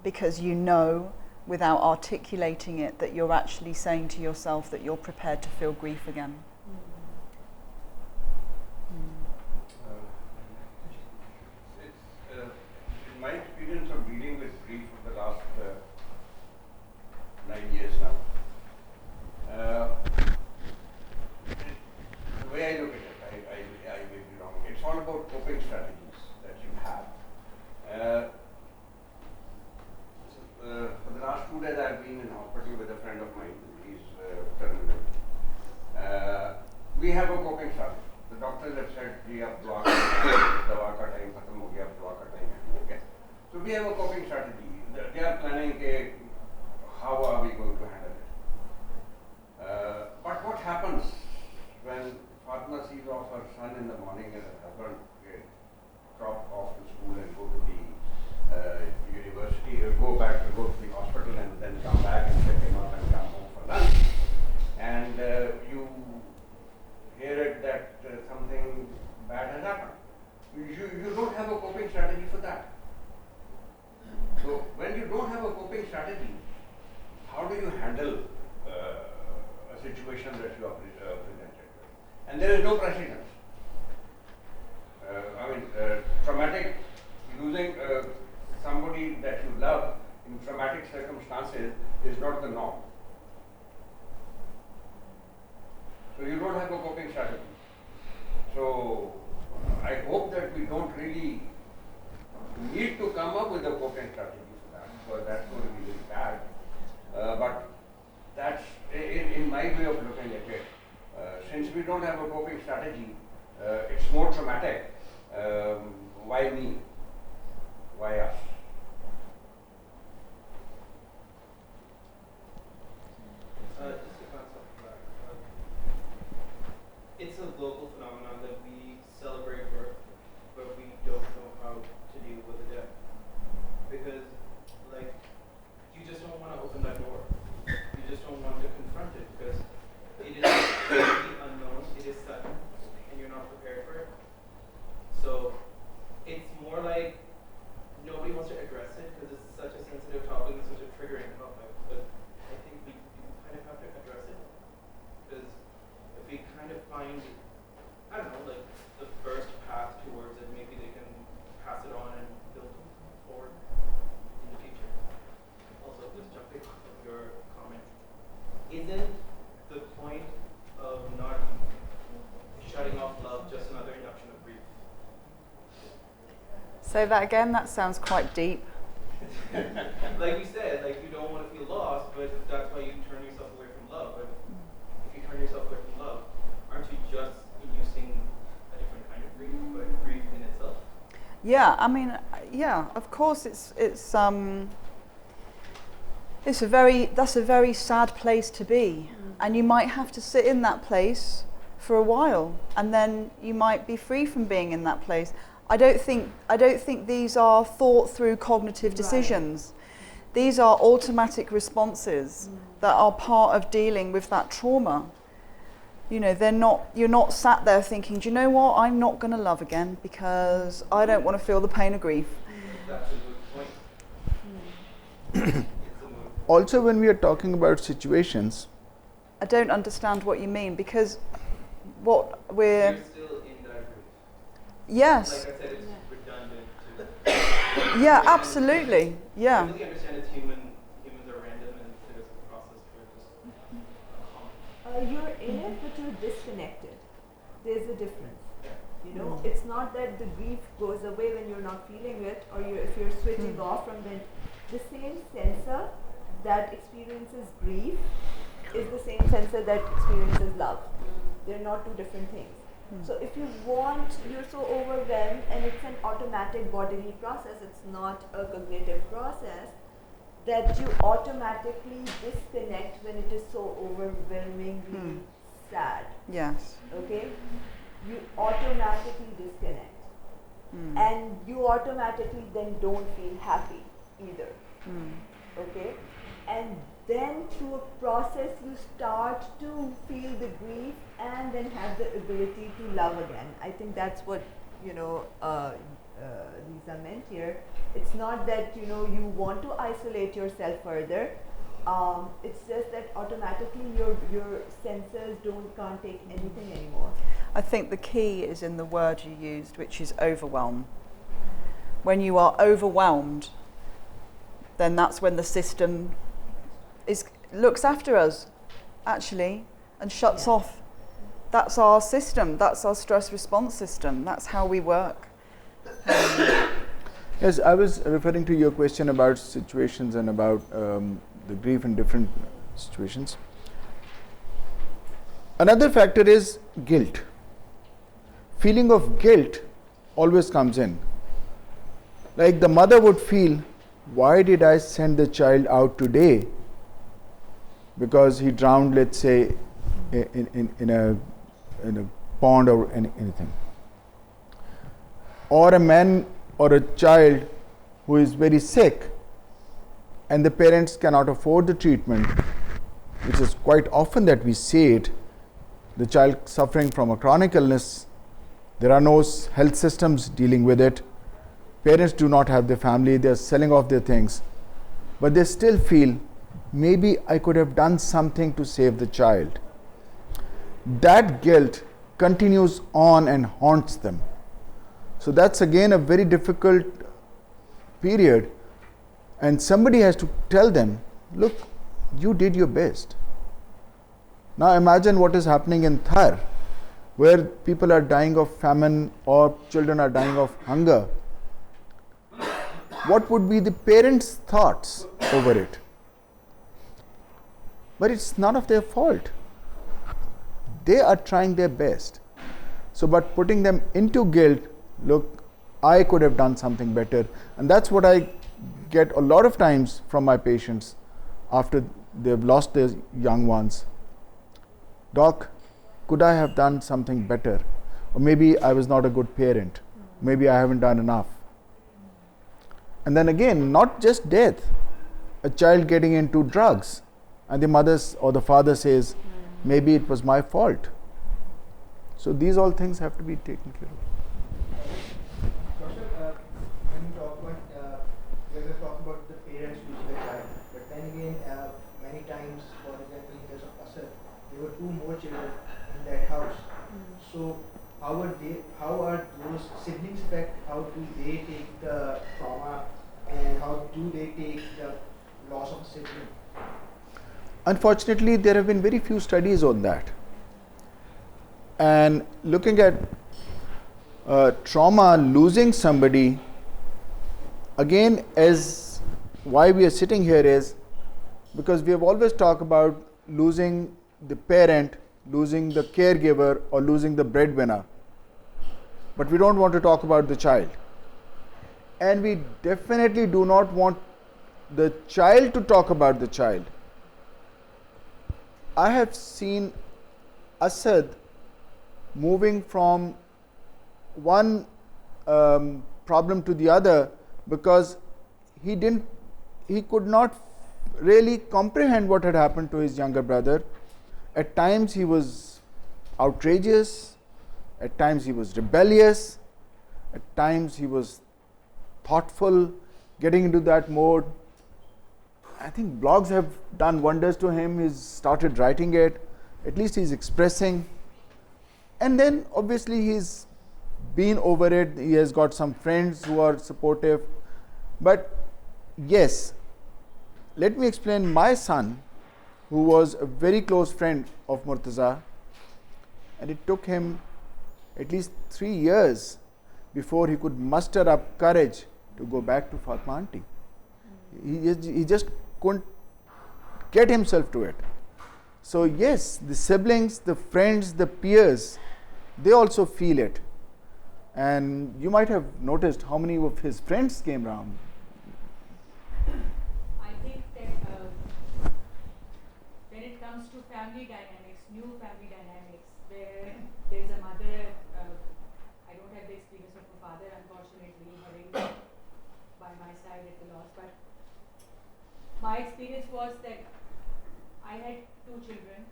because you know, without articulating it, that you're actually saying to yourself that you're prepared to feel grief again. In my experience of dealing with grief for the last 9 years now, the way I look at it, I may be wrong, it's all about coping strategies that you have. For the last 2 days I've been in hospital with a friend of mine. He's terminal. We have a coping strategy. The doctors have said, "Ji, ab dua ka time khatam ho gaya, ab dua ka time hai." Okay. So we have a coping strategy. They are planning how are we going to handle it. But what happens when Fatma sees off her son in the morning and her husband drop off to school and go to the university, or go to the hospital and then come back and pick him up and come home for lunch, and you hear it that something bad has happened. You don't have a coping strategy for that. So when you don't have a coping strategy, how do you handle a situation that you are presented with? And there is no precedent. Traumatic, losing somebody that you love in traumatic circumstances is not the norm. So you don't have a coping strategy. So I hope that we don't really need to come up with a coping strategy for that, because that's going to be very bad. in my way of looking at it, since we don't have a coping strategy, it's more traumatic. Why me? Why us? Just a concept of that. It's a global phenomenon that we celebrate birth, but we don't know how to deal with the death. Because, like, you just don't want to open that door. You just don't want to confront it because it is completely unknown, it is sudden, and you're not prepared for it. So, it's more like nobody wants to address it because it's such a sensitive topic and such a triggering topic. But I think we kind of have to address it because if we kind of find, I don't know, like the first path towards it, maybe they can pass it on and build forward in the future. Also, just jumping off of your comment, isn't the point of not shutting off love just another induction of grief? Say that again, that sounds quite deep. Like you said, like you don't want to feel lost, but that's why you turn yourself away from love. But if you turn yourself away from love, aren't you just inducing a different kind of grief, but grief in itself? Yeah, I mean, yeah, of course that's a very sad place to be. And you might have to sit in that place for a while, and then you might be free from being in that place. I don't think these are thought through cognitive decisions. Right. These are automatic responses that are part of dealing with that trauma. You know, you're not sat there thinking, do you know what, I'm not going to love again because I don't want to feel the pain of grief. That's a good point. Also, when we are talking about situations, I don't understand what you mean, because what we're... You're still in that grief. Yes. Like I said, it's redundant to... Yeah, absolutely. Yeah. I really understand it's humans are random and there's a process for just You're in it, but you're disconnected. There's a difference. You know, it's not that the grief goes away when you're not feeling it, or if you're switching off from it. The same sensor that experiences grief is the same sensor that experiences love. They're not two different things. So if you're so overwhelmed and it's an automatic bodily process, it's not a cognitive process, that you automatically disconnect when it is so overwhelmingly sad. Yes. Okay? You automatically disconnect. And you automatically then don't feel happy either. Okay? And then through a process you start to feel the grief and then have the ability to love again. I think that's what, Lisa meant here. It's not that, you want to isolate yourself further. It's just that automatically your senses can't take anything anymore. I think the key is in the word you used, which is overwhelm. When you are overwhelmed, then that's when the system looks after us, actually, and shuts off. That's our system. That's our stress response system. That's how we work. Yes, I was referring to your question about situations and about the grief in different situations. Another factor is guilt. Feeling of guilt always comes in. Like the mother would feel, why did I send the child out today? Because he drowned, let's say, in a pond or anything. Or a man or a child who is very sick and the parents cannot afford the treatment, which is quite often that we see it, the child suffering from a chronic illness, there are no health systems dealing with it, parents do not have their family, they are selling off their things, but they still feel, maybe I could have done something to save the child. That guilt continues on and haunts them. So that's again a very difficult period, and somebody has to tell them, look, you did your best. Now imagine what is happening in Thar, where people are dying of famine or children are dying of hunger. What would be the parents' thoughts over it? but it's none of their fault. They are trying their best. So, but putting them into guilt, look, I could have done something better. And that's what I get a lot of times from my patients after they've lost their young ones. Doc, could I have done something better? Or maybe I was not a good parent. Maybe I haven't done enough. And then again, not just death, a child getting into drugs, and the mother or the father says, maybe it was my fault. So these all things have to be taken care of. Doctor, when you talk about, we have talked about the parents losing a child, but then again, many times, for example, in case of Asad, there were 2 more children in that house. So how are those siblings affected? How do they take the trauma, and how do they take the loss of a sibling? Unfortunately, there have been very few studies on that. And looking at trauma, losing somebody, again, as why we are sitting here is because we have always talked about losing the parent, losing the caregiver, or losing the breadwinner. But we don't want to talk about the child. And we definitely do not want the child to talk about the child. I have seen Asad moving from one problem to the other because he could not really comprehend what had happened to his younger brother. At times he was outrageous, at times he was rebellious, at times he was thoughtful, getting into that mode. I think blogs have done wonders to him. He's started writing it, at least he's expressing. And then obviously he's been over it, he has got some friends who are supportive. But yes, let me explain my son, who was a very close friend of Murtaza, and it took him at least 3 years before he could muster up courage to go back to Fatma auntie. He just couldn't get himself to it. So yes, the siblings, the friends, the peers, they also feel it. And you might have noticed how many of his friends came around. I think that when it comes to family dynamics, new family dynamics, where there's a mother, I don't have the experience of a father, unfortunately, having by my side at the loss, but my experience was that I had 2 children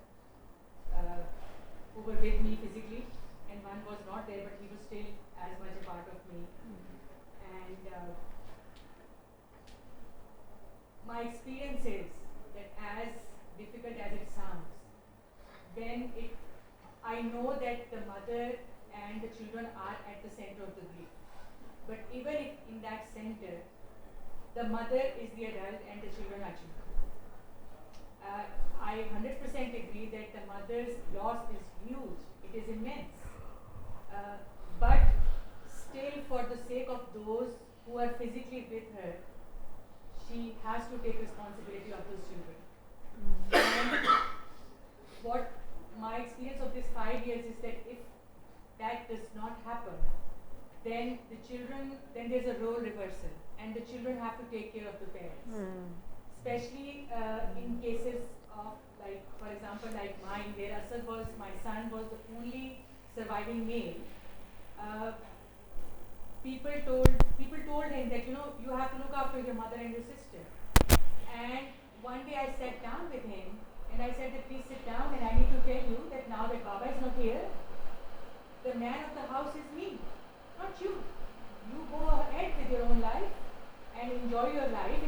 who were with me physically, and one was not there, but he was still as much a part of me. And my experience is that as difficult as it sounds, I know that the mother and the children are at the center of the grief. But even if in that center, the mother is the adult and the children are children. I 100% agree that the mother's loss is huge, it is immense. But still, for the sake of those who are physically with her, she has to take responsibility of those children. And what my experience of these 5 years is that if that does not happen, then there's a role reversal, and the children have to take care of the parents. Especially in cases of, like, for example, like mine, where my son was the only surviving male. People told him that, you have to look after your mother and your sister. And one day I sat down with him and I said that please sit down, and I need to tell you that now that Baba is not here, the man of the house is me, not you. You go ahead with your own life and enjoy your life,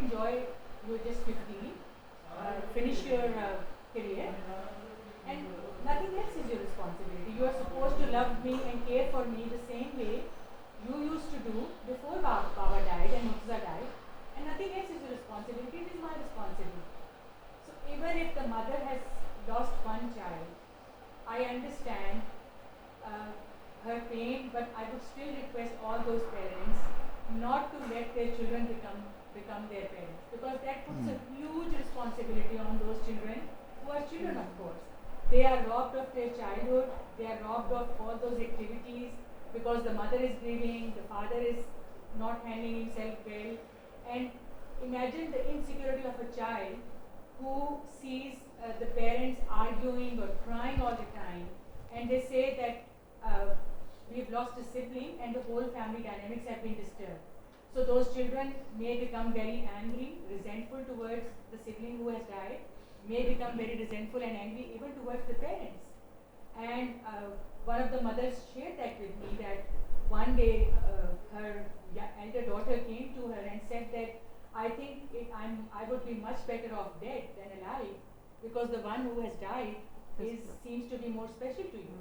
you're just 15, finish your career, and nothing else is your responsibility. You are supposed to love me and care for me the same way you used to do before Baba died and Murtaza died, and nothing else is your responsibility, it is my responsibility. So even if the mother has lost one child, I understand her pain, but I would still request all those parents not to let their children become their parents, because that puts a huge responsibility on those children who who are children, of course. They are robbed of their childhood, they are robbed of all those activities because the mother is grieving, the father is not handling himself well. And imagine the insecurity of a child who sees the parents arguing or crying all the time, and they say that we've lost a sibling and the whole family dynamics have been disturbed. So those children may become very angry, resentful towards the sibling who has died, may become very resentful and angry even towards the parents. And one of the mothers shared that with me, that one day her elder daughter came to her and said that I think I would be much better off dead than alive, because the one who has died seems to be more special to you.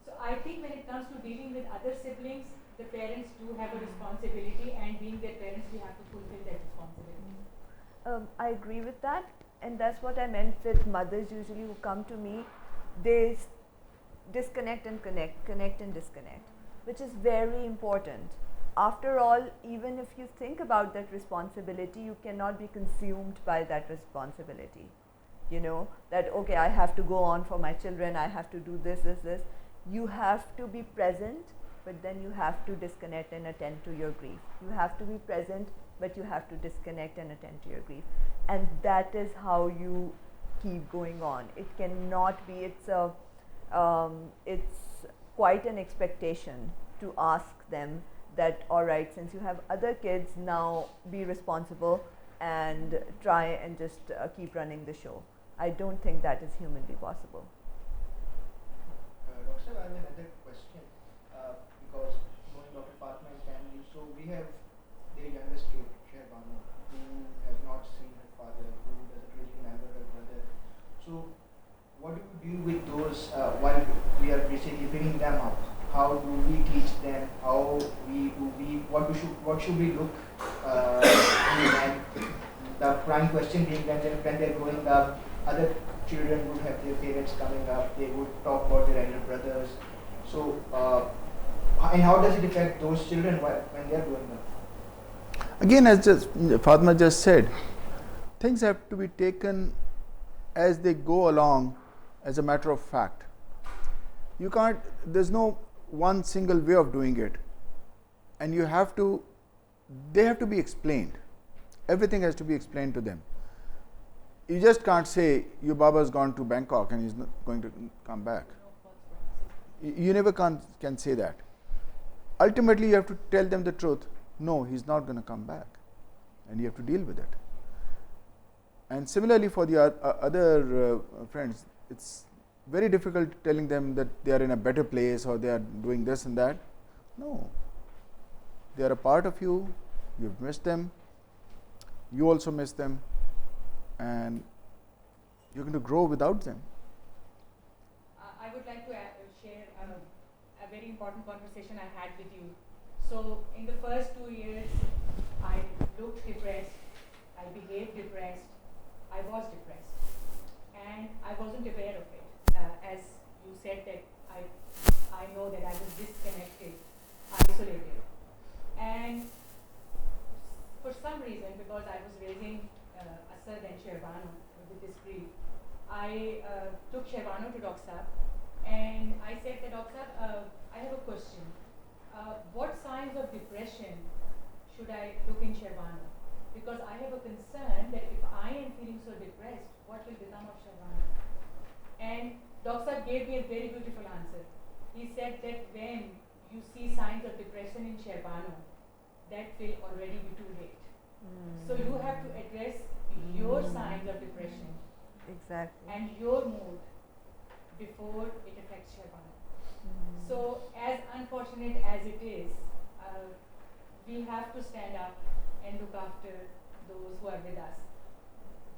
So I think when it comes to dealing with other siblings, the parents do have a responsibility, and being their parents, we have to fulfill that responsibility. I agree with that, and that's what I meant with mothers usually who come to me. They disconnect and connect and disconnect, which is very important. After all, even if you think about that responsibility, you cannot be consumed by that responsibility. You know, that okay, I have to go on for my children, I have to do this. You have to be present, but then you have to disconnect and attend to your grief. You have to be present, but you have to disconnect and attend to your grief. And that is how you keep going on. It cannot be, it's quite an expectation to ask them that, all right, since you have other kids, now be responsible and try and just keep running the show. I don't think that is humanly possible. Dr. I have another question, because knowing Dr. Fatma and family, so we have their youngest kid, Sherbano, who has not seen her father, who doesn't really remember her brother. So what do we do with those while we are basically bringing them up? How do we teach them? What should we look in them? The prime question being that when they're growing up, other children would have their parents coming up, they would talk about their elder brothers. So, and how does it affect those children when they're growing up? Again, as Fatma just said, things have to be taken as they go along as a matter of fact. You can't, there's no one single way of doing it. And they have to be explained. Everything has to be explained to them. You just can't say, your Baba's gone to Bangkok and he's not going to come back. You never can say that. Ultimately, you have to tell them the truth. No, he's not going to come back. And you have to deal with it. And similarly for the other friends, it's very difficult telling them that they are in a better place or they are doing this and that. No. They are a part of you. You've missed them. You also miss them. And you're going to grow without them. I would like to share a very important conversation I had with you. So in the first 2 years, I looked depressed, I behaved depressed, I was depressed, and I wasn't aware of it. As you said that I know that I was disconnected, isolated. And for some reason, because I was raising Asad and Sherbano with this grief, I took Sherbano to Dr. and I said that, Dr. I have a question. What signs of depression should I look in Sherbano? Because I have a concern that if I am feeling so depressed, what will become of Sherbano? And Dr. gave me a very beautiful answer. He said that when you see signs of depression in Sherbano, that will already be too late. So you have to address your signs of depression. Exactly. And your mood before it affects Sherbano. So as unfortunate as it is, we have to stand up and look after those who are with us.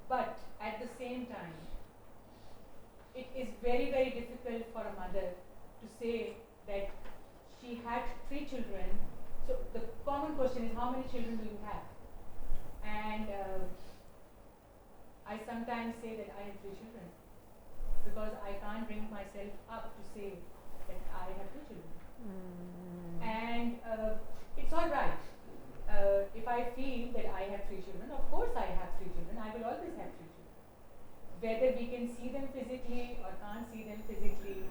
But at the same time, it is very, very difficult for a mother to say that she had 3 children. So the common question is, how many children do you have? And I sometimes say that I have 3 children because I can't bring myself up to say that I have 2 children. And it's all right. If I feel that I have 3 children, of course I have 3 children. I will always have 3 children. whether we can see them physically or can't see them physically,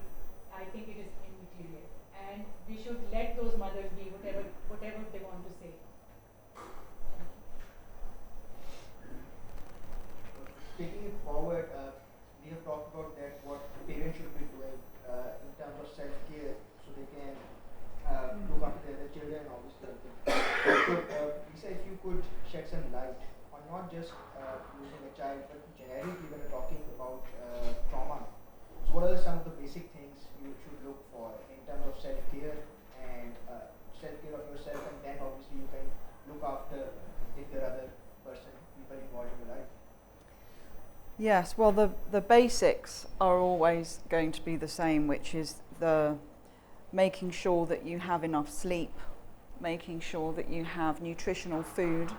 I think it is immaterial. And we should let those mothers be whatever they want to say. Taking it forward, we have talked about that what parents should be doing in terms of self-care so they can look after their children and obviously. So, Lisa, if you could shed some light on not just using a child, but generically when we're talking about trauma. So, what are some of the basic things you should look for in terms of self-care and self-care of yourself, and then obviously you can look after if there are other people involved in your life? Yes, well, the basics are always going to be the same, which is the making sure that you have enough sleep, making sure that you have nutritional food,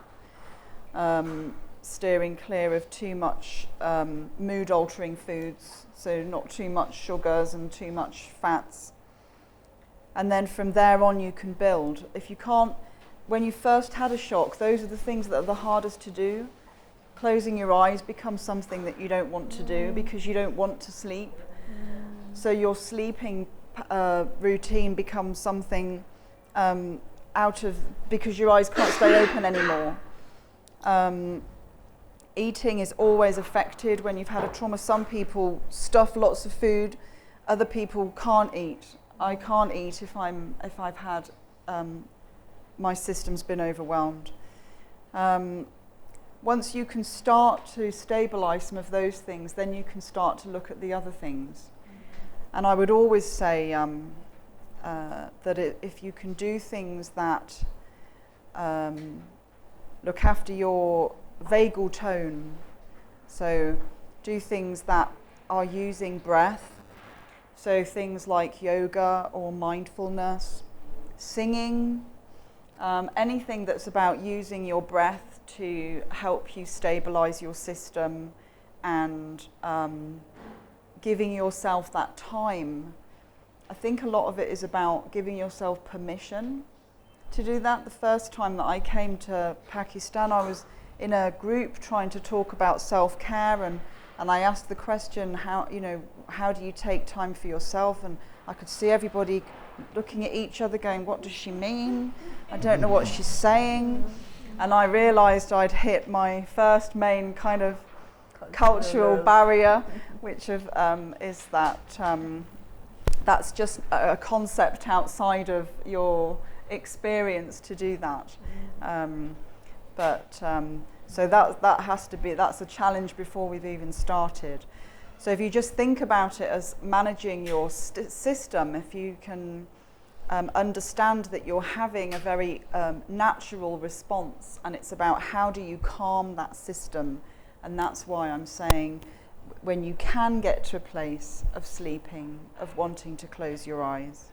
steering clear of too much mood-altering foods, so not too much sugars and too much fats. And then from there on you can build. If you can't, when you first had a shock, those are the things that are the hardest to do. Closing your eyes becomes something that you don't want to do because you don't want to sleep. So your sleeping routine becomes something because your eyes can't stay open anymore. Eating is always affected when you've had a trauma. Some people stuff lots of food, other people can't eat. I can't eat if I've had my system's been overwhelmed. Once you can start to stabilize some of those things, then you can start to look at the other things. And I would always say that if you can do things that look after your vagal tone, so do things that are using breath, so things like yoga or mindfulness, singing, anything that's about using your breath to help you stabilize your system and giving yourself that time. I think a lot of it is about giving yourself permission to do that. The first time that I came to Pakistan, I was in a group trying to talk about self-care, and I asked the question, how do you take time for yourself? And I could see everybody looking at each other going, what does she mean? I don't know what she's saying. And I realized I'd hit my first main kind of cultural barrier, which is that that's just a concept outside of your experience to do that. So that has to be, that's a challenge before we've even started. So if you just think about it as managing your system, if you can understand that you're having a very natural response, and it's about how do you calm that system. And that's why I'm saying when you can get to a place of sleeping, of wanting to close your eyes.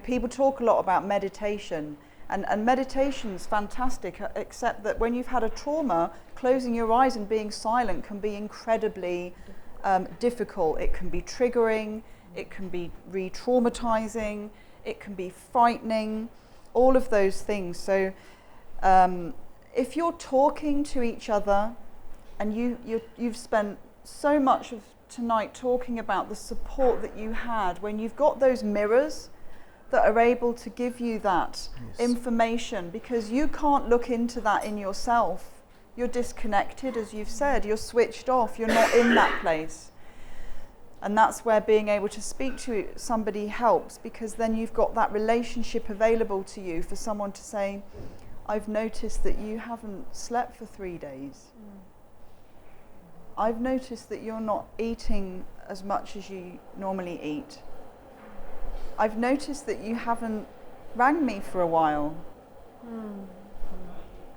People talk a lot about meditation, and meditation's fantastic, except that when you've had a trauma, closing your eyes and being silent can be incredibly difficult. It can be triggering, it can be re-traumatizing, it can be frightening, all of those things. So if you're talking to each other, and you've spent so much of tonight talking about the support that you had, when you've got those mirrors that are able to give you that information, because you can't look into that in yourself. You're disconnected, as you've said, you're switched off, you're not in that place. And that's where being able to speak to somebody helps, because then you've got that relationship available to you for someone to say, I've noticed that you haven't slept for 3 days. I've noticed that you're not eating as much as you normally eat. I've noticed that you haven't rang me for a while.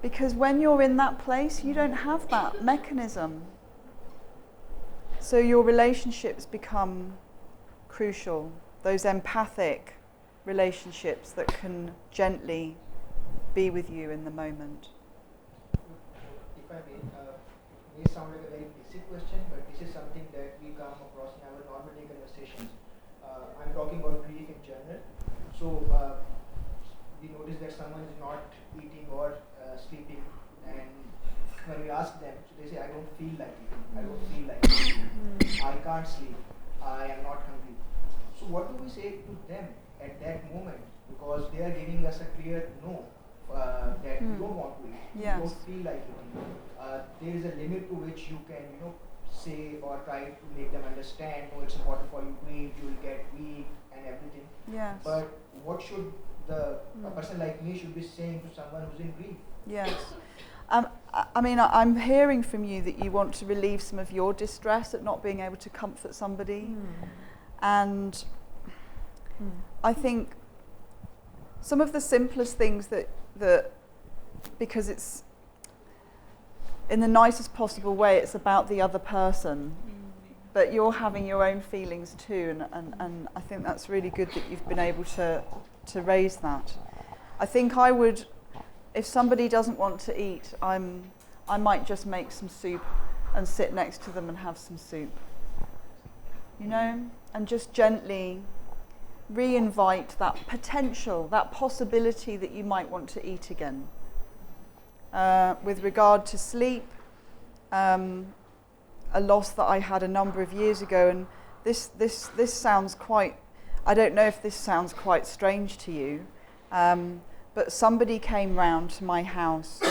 Because when you're in that place, you don't have that mechanism. So your relationships become crucial, those empathic relationships that can gently be with you in the moment. If I may sound like a very basic question, but this is something that we come across in our normal day conversations. I'm talking about grief in general. So we notice that someone is not eating or sleeping, and when we ask them, so they say, I don't feel like eating, I don't feel like eating, I can't sleep, I am not hungry. So what do we say to them at that moment? Because they are giving us a clear no, that you don't want to eat, Yes. you don't feel like eating. There is a limit to which you can, say or try to make them understand, no, it's important for you to eat, you will get weak and everything. Yes. But what should a person like me should be saying to someone who's in grief? Yes. I mean, I'm hearing from you that you want to relieve some of your distress at not being able to comfort somebody. And I think some of the simplest things that because it's in the nicest possible way, it's about the other person, but you're having your own feelings too, and I think that's really good that you've been able to raise that. I think I would, if somebody doesn't want to eat, I might just make some soup and sit next to them and have some soup, and just gently re-invite that potential, that possibility that you might want to eat again. With regard to sleep, a loss that I had a number of years ago, and this sounds quite, I don't know if this sounds quite strange to you, but somebody came round to my house.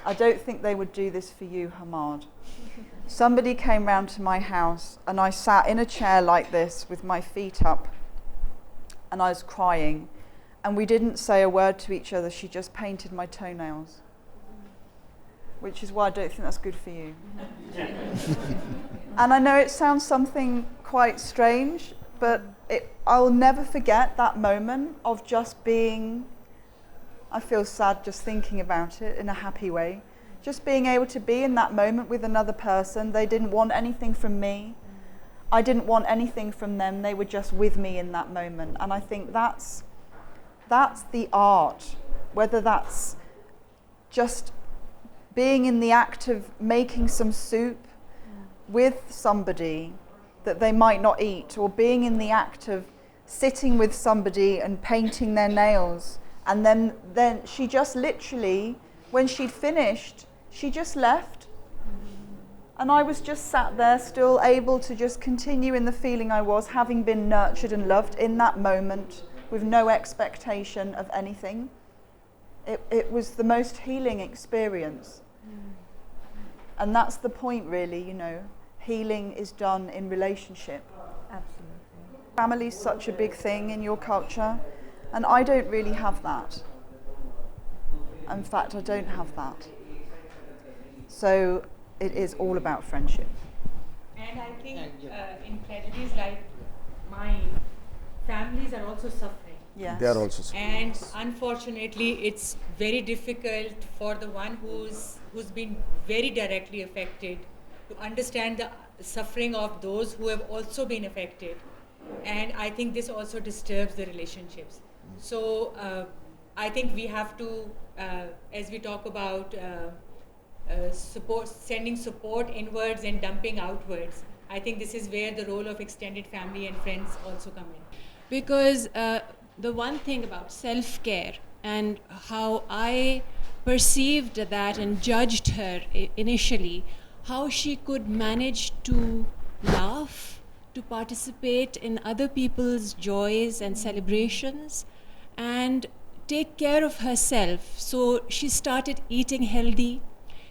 I don't think they would do this for you, Hamad. Somebody came round to my house, and I sat in a chair like this with my feet up, and I was crying, and we didn't say a word to each other. She just painted my toenails, which is why I don't think that's good for you. And I know it sounds something quite strange, but I'll never forget that moment of just being, I feel sad just thinking about it in a happy way, just being able to be in that moment with another person. They didn't want anything from me. I didn't want anything from them. They were just with me in that moment. And I think that's the art, whether that's just being in the act of making some soup with somebody that they might not eat, or being in the act of sitting with somebody and painting their nails. And then she just literally, when she'd finished, she just left. And I was just sat there, still able to just continue in the feeling I was, having been nurtured and loved in that moment, with no expectation of anything. It was the most healing experience. And that's the point, really, Healing is done in relationship. Absolutely. Family's such a big thing in your culture, and I don't really have that. In fact, I don't have that. So it is all about friendship. And I think in tragedies like mine, families are also suffering. Yes. They are also suffering. And unfortunately, it's very difficult for the one who's been very directly affected to understand the suffering of those who have also been affected. And I think this also disturbs the relationships. So I think we have to, as we talk about support, sending support inwards and dumping outwards, I think this is where the role of extended family and friends also come in. Because the one thing about self-care and how I perceived that and judged her initially, how she could manage to laugh, to participate in other people's joys and celebrations, and take care of herself. So she started eating healthy.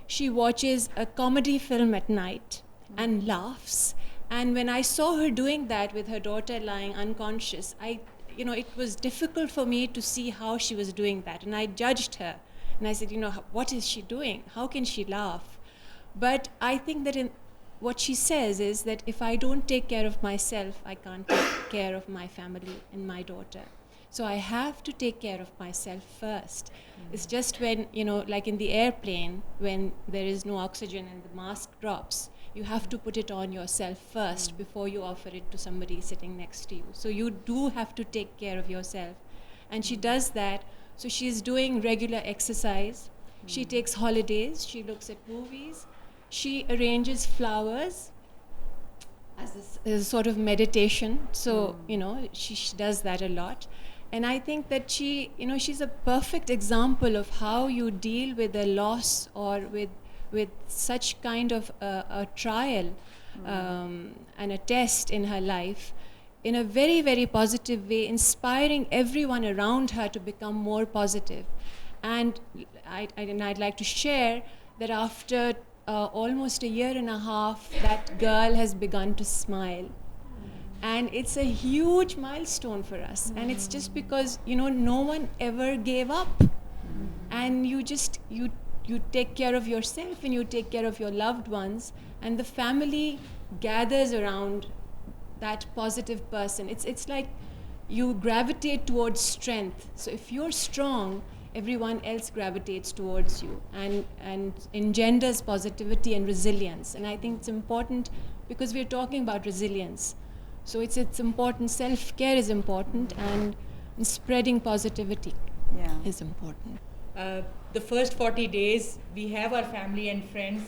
She watches a comedy film at night and laughs. And when I saw her doing that with her daughter lying unconscious, it was difficult for me to see how she was doing that. And I judged her. And I said, what is she doing? How can she laugh? But I think that what she says is that if I don't take care of myself, I can't take care of my family and my daughter. So I have to take care of myself first. It's just when, like in the airplane, when there is no oxygen and the mask drops, you have to put it on yourself first before you offer it to somebody sitting next to you. So you do have to take care of yourself. And she does that. So she's doing regular exercise. She takes holidays. She looks at movies. She arranges flowers as a sort of meditation. So, she does that a lot. And I think that she's a perfect example of how you deal with a loss or with with such kind of a trial and a test in her life in a very, very positive way, inspiring everyone around her to become more positive. And I'd like to share that after almost a year and a half, that girl has begun to smile. And it's a huge milestone for us. And it's just because, no one ever gave up. And you take care of yourself and you take care of your loved ones, and the family gathers around that positive person. It's like you gravitate towards strength. So if you're strong, everyone else gravitates towards you and engenders positivity and resilience. And I think it's important because we're talking about resilience. So it's important. Self-care is important, and spreading positivity is important. The first 40 days, we have our family and friends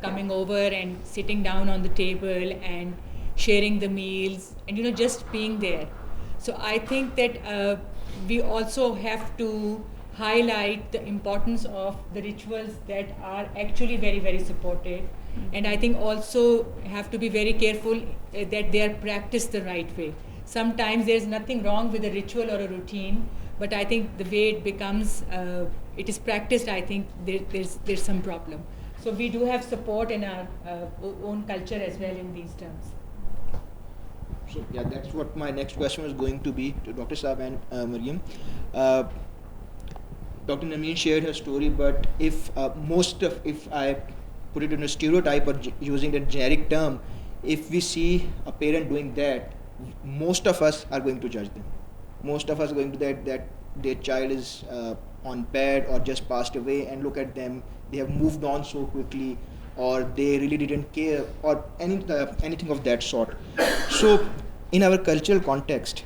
coming over and sitting down on the table and sharing the meals and just being there. So I think that we also have to highlight the importance of the rituals that are actually very, very supportive. And I think also have to be very careful that they are practiced the right way. Sometimes there's nothing wrong with a ritual or a routine, but I think the way it becomes, it is practiced, I think there's some problem. So we do have support in our own culture as well in these terms. So yeah, that's what my next question was going to be to Dr. Saab and Maryam. Dr. Naeem shared her story, but if I put it in a stereotype or using the generic term, if we see a parent doing that, most of us are going to judge them. Most of us are going to that their child is on bed or just passed away, and look at them, they have moved on so quickly, or they really didn't care, or anything of that sort. So in our cultural context,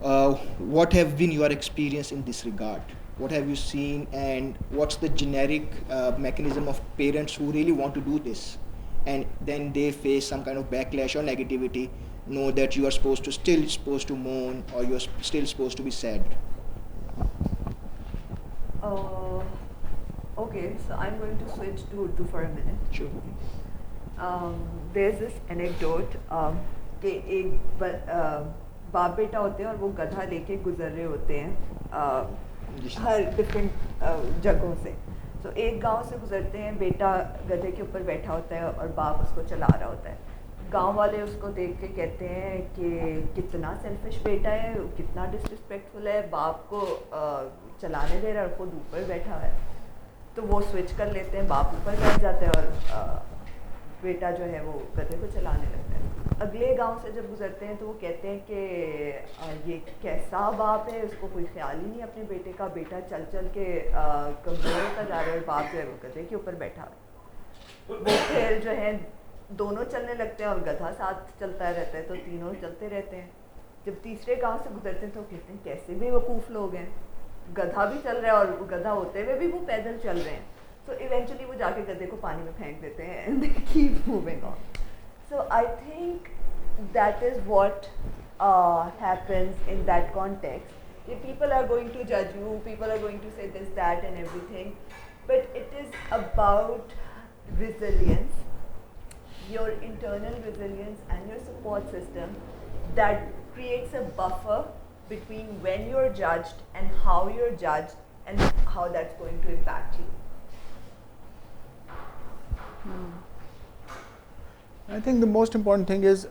what have been your experience in this regard? What have you seen, and what's the generic mechanism of parents who really want to do this, and then they face some kind of backlash or negativity, know that you are still supposed to mourn, or you're still supposed to be sad? Okay, so I'm going to switch to Urdu for a minute. Sure. There's this anecdote कि एक बाप बेटा होते हैं और वो गधा लेके गुजर रहे होते हैं हर डिफरेंट जगहों से. तो एक गांव से गुजरते हैं, बेटा गधे के ऊपर बैठा होता है और बाप उसको चला रहा होता है. गांव वाले उसको देख के कहते हैं कि कितना सेल्फिश बेटा है, कितना डिसरिस्पेक्टफुल है, बाप को चलाने दे रहा है और खुद ऊपर बैठा है. तो वो स्विच कर लेते हैं, बाप ऊपर बैठ जाता है और बेटा जो है वो गधे को चलाने लगता है. अगले गांव से जब गुजरते हैं तो वो कहते हैं कि ये कैसा बाप है, उसको कोई ख्याल ही नहीं अपने बेटे का, बेटा चल चल के कमजोर होता जा रहा है और बाप जो है वो गधे के ऊपर बैठा है. वो फिर जो है दोनों चलने लगते हैं और गधा साथ चलता रहता है, तो तीनों चलते रहते हैं. जब तीसरे गांव से गुजरते हैं तो कहते हैं कैसे बेवकूफ़ लोग हैं, गधा भी चल रहा है और गधा होते हुए भी वो पैदल चल रहे हैं. So eventually वो जाके गधे को पानी में फेंक देते हैं and they keep moving on. So I think that is what happens in that context. People are going to judge you, people are going to say this, that and everything, but it is about resilience, your internal resilience and your support system that creates a buffer between when you're judged and how you're judged and how that's going to impact you. I think the most important thing is,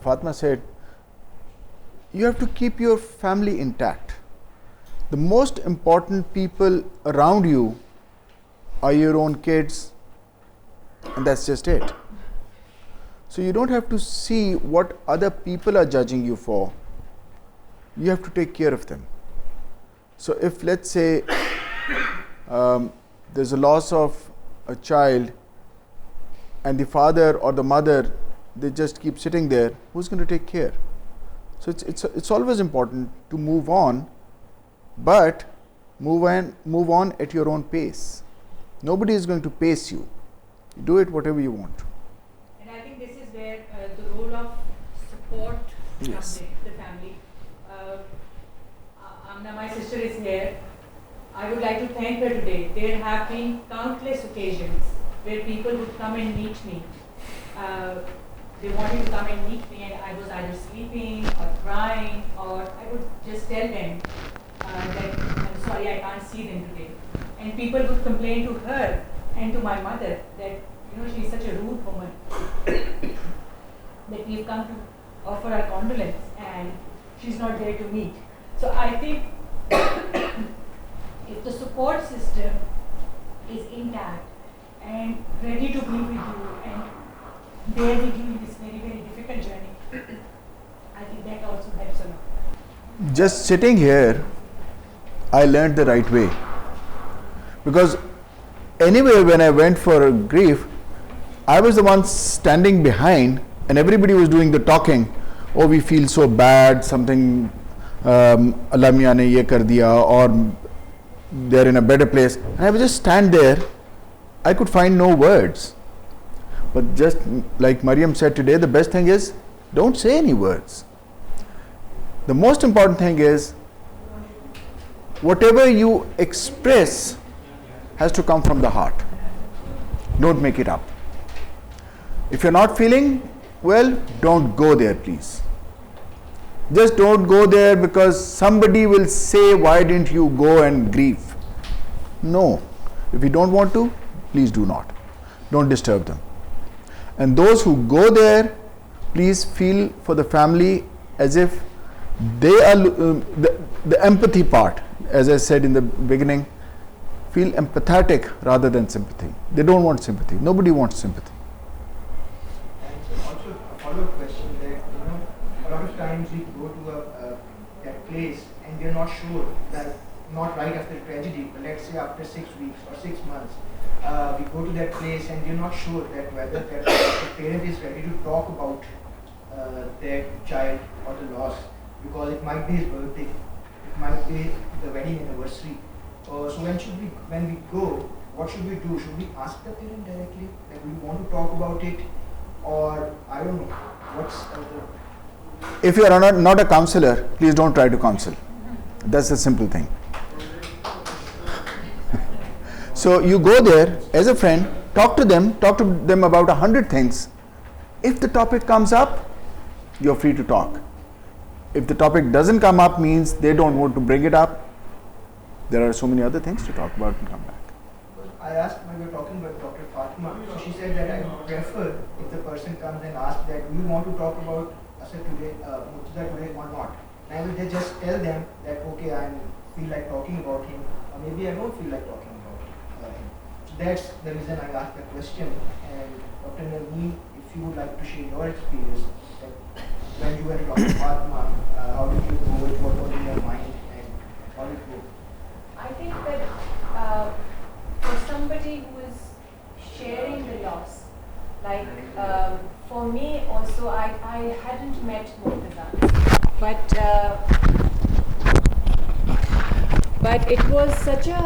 Fatma said, you have to keep your family intact. The most important people around you are your own kids, and that's just it. So you don't have to see what other people are judging you for. You have to take care of them. So if, let's say, there's a loss of a child, and the father or the mother, they just keep sitting there, who's going to take care? So it's always important to move on, but move on at your own pace. Nobody is going to pace you. You do it whatever you want. And I think this is where the role of support comes in, the family. Amna, my sister is here. I would like like to thank her today. There have been countless occasions where people would come and meet me. They wanted to come and meet me, and I was either sleeping or crying, or I would just tell them that I'm sorry, I can't see them today. And people would complain to her and to my mother that, she's such a rude woman, that we've come to offer our condolence and she's not there to meet. So I think if the support system is intact and ready to be with you and there with you in this very, very difficult journey, I think that also helps a lot. Just sitting here, I learned the right way. Because anyway, when I went for grief, I was the one standing behind and everybody was doing the talking. Oh, we feel so bad, something, Allah Miyan ne ye kar diya, or they're in a better place. And I would just stand there. I could find no words. But just like Maryam said today, the best thing is don't say any words. The most important thing is whatever you express has to come from the heart. Don't make it up. If you're not feeling well, don't go there, please. Just don't go there because somebody will say, why didn't you go and grieve? No. If you don't want to, please do not. Don't disturb them. And those who go there, please feel for the family as if they are the empathy part, as I said in the beginning, feel empathetic rather than sympathy. They don't want sympathy. Nobody wants sympathy. And also a follow-up question that, a lot of times we go to that place and we're not sure that, not right after tragedy, but let's say after 6 weeks or 6 months, we go to that place and we're not sure that whether the parent is ready to talk about their child or the loss, because it might be his birthday, it might be the wedding anniversary. So when we go, what should we do? Should we ask the parent directly that we want to talk about it, or I don't know, what's the... If you are not a counselor, please don't try to counsel. That's a simple thing. So you go there as a friend, talk to them about 100 things. If the topic comes up, you're free to talk. If the topic doesn't come up, means they don't want to bring it up. There are so many other things to talk about and come back. I asked when we were talking about Dr. Fatima, so she said that I would prefer if the person comes and asks that, do you want to talk about Asad today, Murtaza today or not? And I will just tell them that, okay, I feel like talking about him, or maybe I don't feel like talking about him. So that's the reason I asked the question. And Dr. Naeem, if you would like to share your experience, that when you went to Dr. Fatima, how did you go, what was in your mind, and how did it go? I think that for somebody who is sharing the loss, like for me also, I hadn't met Murtaza, but it was such a,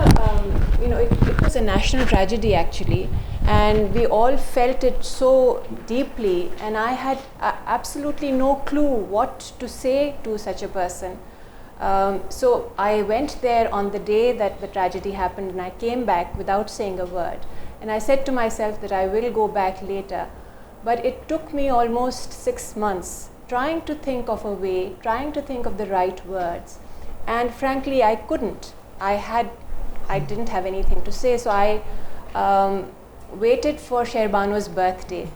it was a national tragedy actually, and we all felt it so deeply, and I had absolutely no clue what to say to such a person. So I went there on the day that the tragedy happened, and I came back without saying a word. And I said to myself that I will go back later. But it took me almost 6 months trying to think of a way, trying to think of the right words. And frankly, I couldn't. I didn't have anything to say. So I waited for Sherbano's birthday,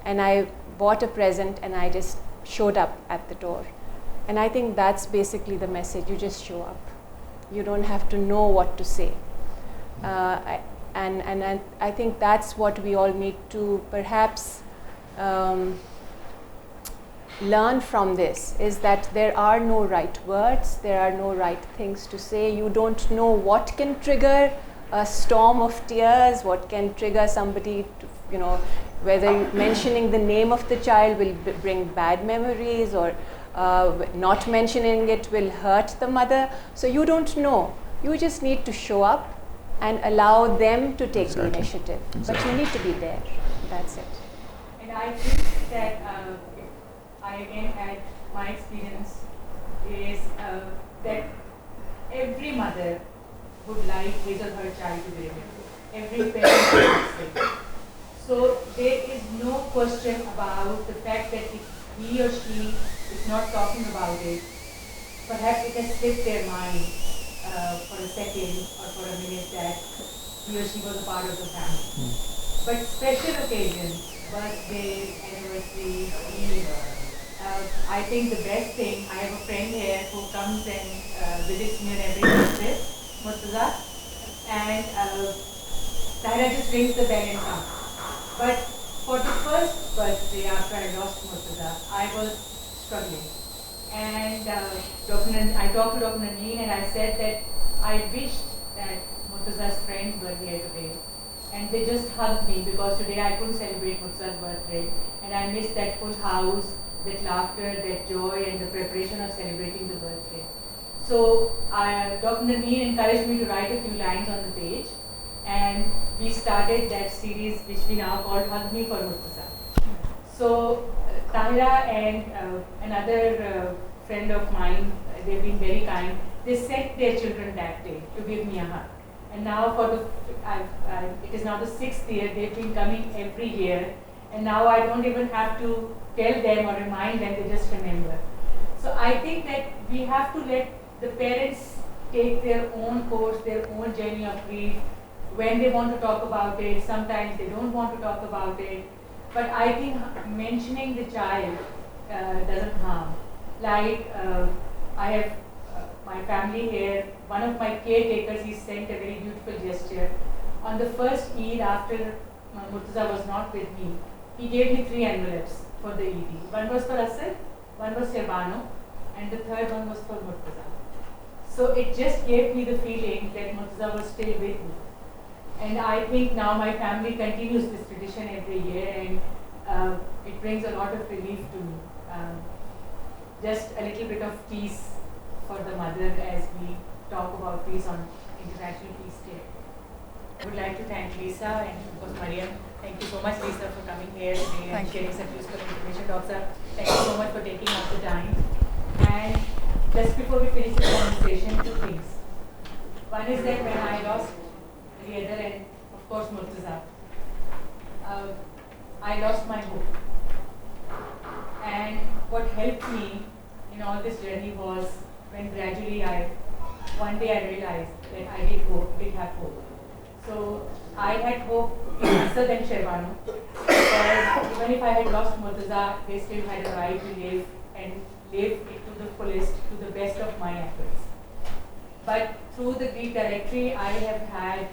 and I bought a present and I just showed up at the door. And I think that's basically the message. You just show up. You don't have to know what to say. And I think that's what we all need to perhaps learn from this, is that there are no right words, there are no right things to say. You don't know what can trigger a storm of tears, what can trigger somebody to, whether mentioning the name of the child will bring bad memories, or not mentioning it will hurt the mother. So you don't know. You just need to show up and allow them to take the initiative. But you need to be there. That's it. And I think that I again had my experience is that every mother would like his or her child to be remembered. Every parent wants it. So there is no question about the fact that if he or she is not talking about it, perhaps it has slipped their mind for a second or for a minute that he or she was a part of the family. But special occasions, birthdays, anniversaries, Eid, I think the best thing, I have a friend here who comes and visits me on every birthday, Murtaza, and Tahira just rings the bell and comes. But for the first birthday after I lost Murtaza, I was struggling. And I talked to Dr. Naeem and I said that I wished that Murtaza's friends were here today. And they just hugged me because today I couldn't celebrate Murtaza's birthday. And I missed that full house, that laughter, that joy, and the preparation of celebrating the birthday. So Dr. Naeem encouraged me to write a few lines on the page. And we started that series which we now call Hug Me for Murtaza. So Tahira and another friend of mine, they've been very kind. They sent their children that day to give me a hug. And now it is now the 6th year, they've been coming every year. And now I don't even have to tell them or remind them, they just remember. So I think that we have to let the parents take their own course, their own journey of grief. When they want to talk about it, sometimes they don't want to talk about it. But I think mentioning the child doesn't harm. Like I have my family here, one of my caretakers, he sent a very beautiful gesture. On the first Eid after Murtaza was not with me, he gave me 3 envelopes for the Eid. One was for Asad, one was Sherbano, and the third one was for Murtaza. So it just gave me the feeling that Murtaza was still with me. And I think now my family continues this tradition every year, and it brings a lot of relief to me. Just a little bit of peace for the mother as we talk about peace on International Peace Day. I would like to thank Lisa and of course Maryam. Thank you so much, Lisa, for coming here today and sharing such useful information. Doctor, thank you so much for taking up the time. And just before we finish the conversation, 2 things. One is that when I lost the other and of course Murtaza, I lost my hope. And what helped me in all this journey was when gradually one day I realized that I did have hope. So I had hope in Asad and Sherbano, because even if I had lost Murtaza, they still had a right to live and live it to the fullest, to the best of my efforts. But through the Grief Directory, I have had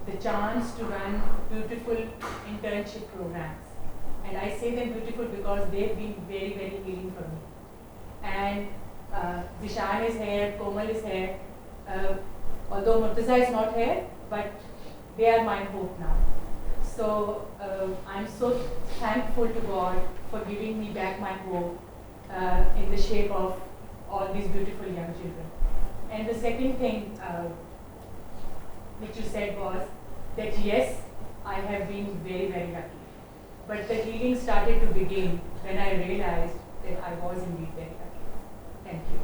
the chance to run beautiful internship programs. And I say them beautiful because they've been very, very healing for me. And Dishan is here, Komal is here. Although Murtaza is not here, but they are my hope now. So I'm so thankful to God for giving me back my hope in the shape of all these beautiful young children. And the second thing which you said was that yes, I have been very, very lucky. But the healing started to begin when I realized that I was indeed very lucky. Thank you.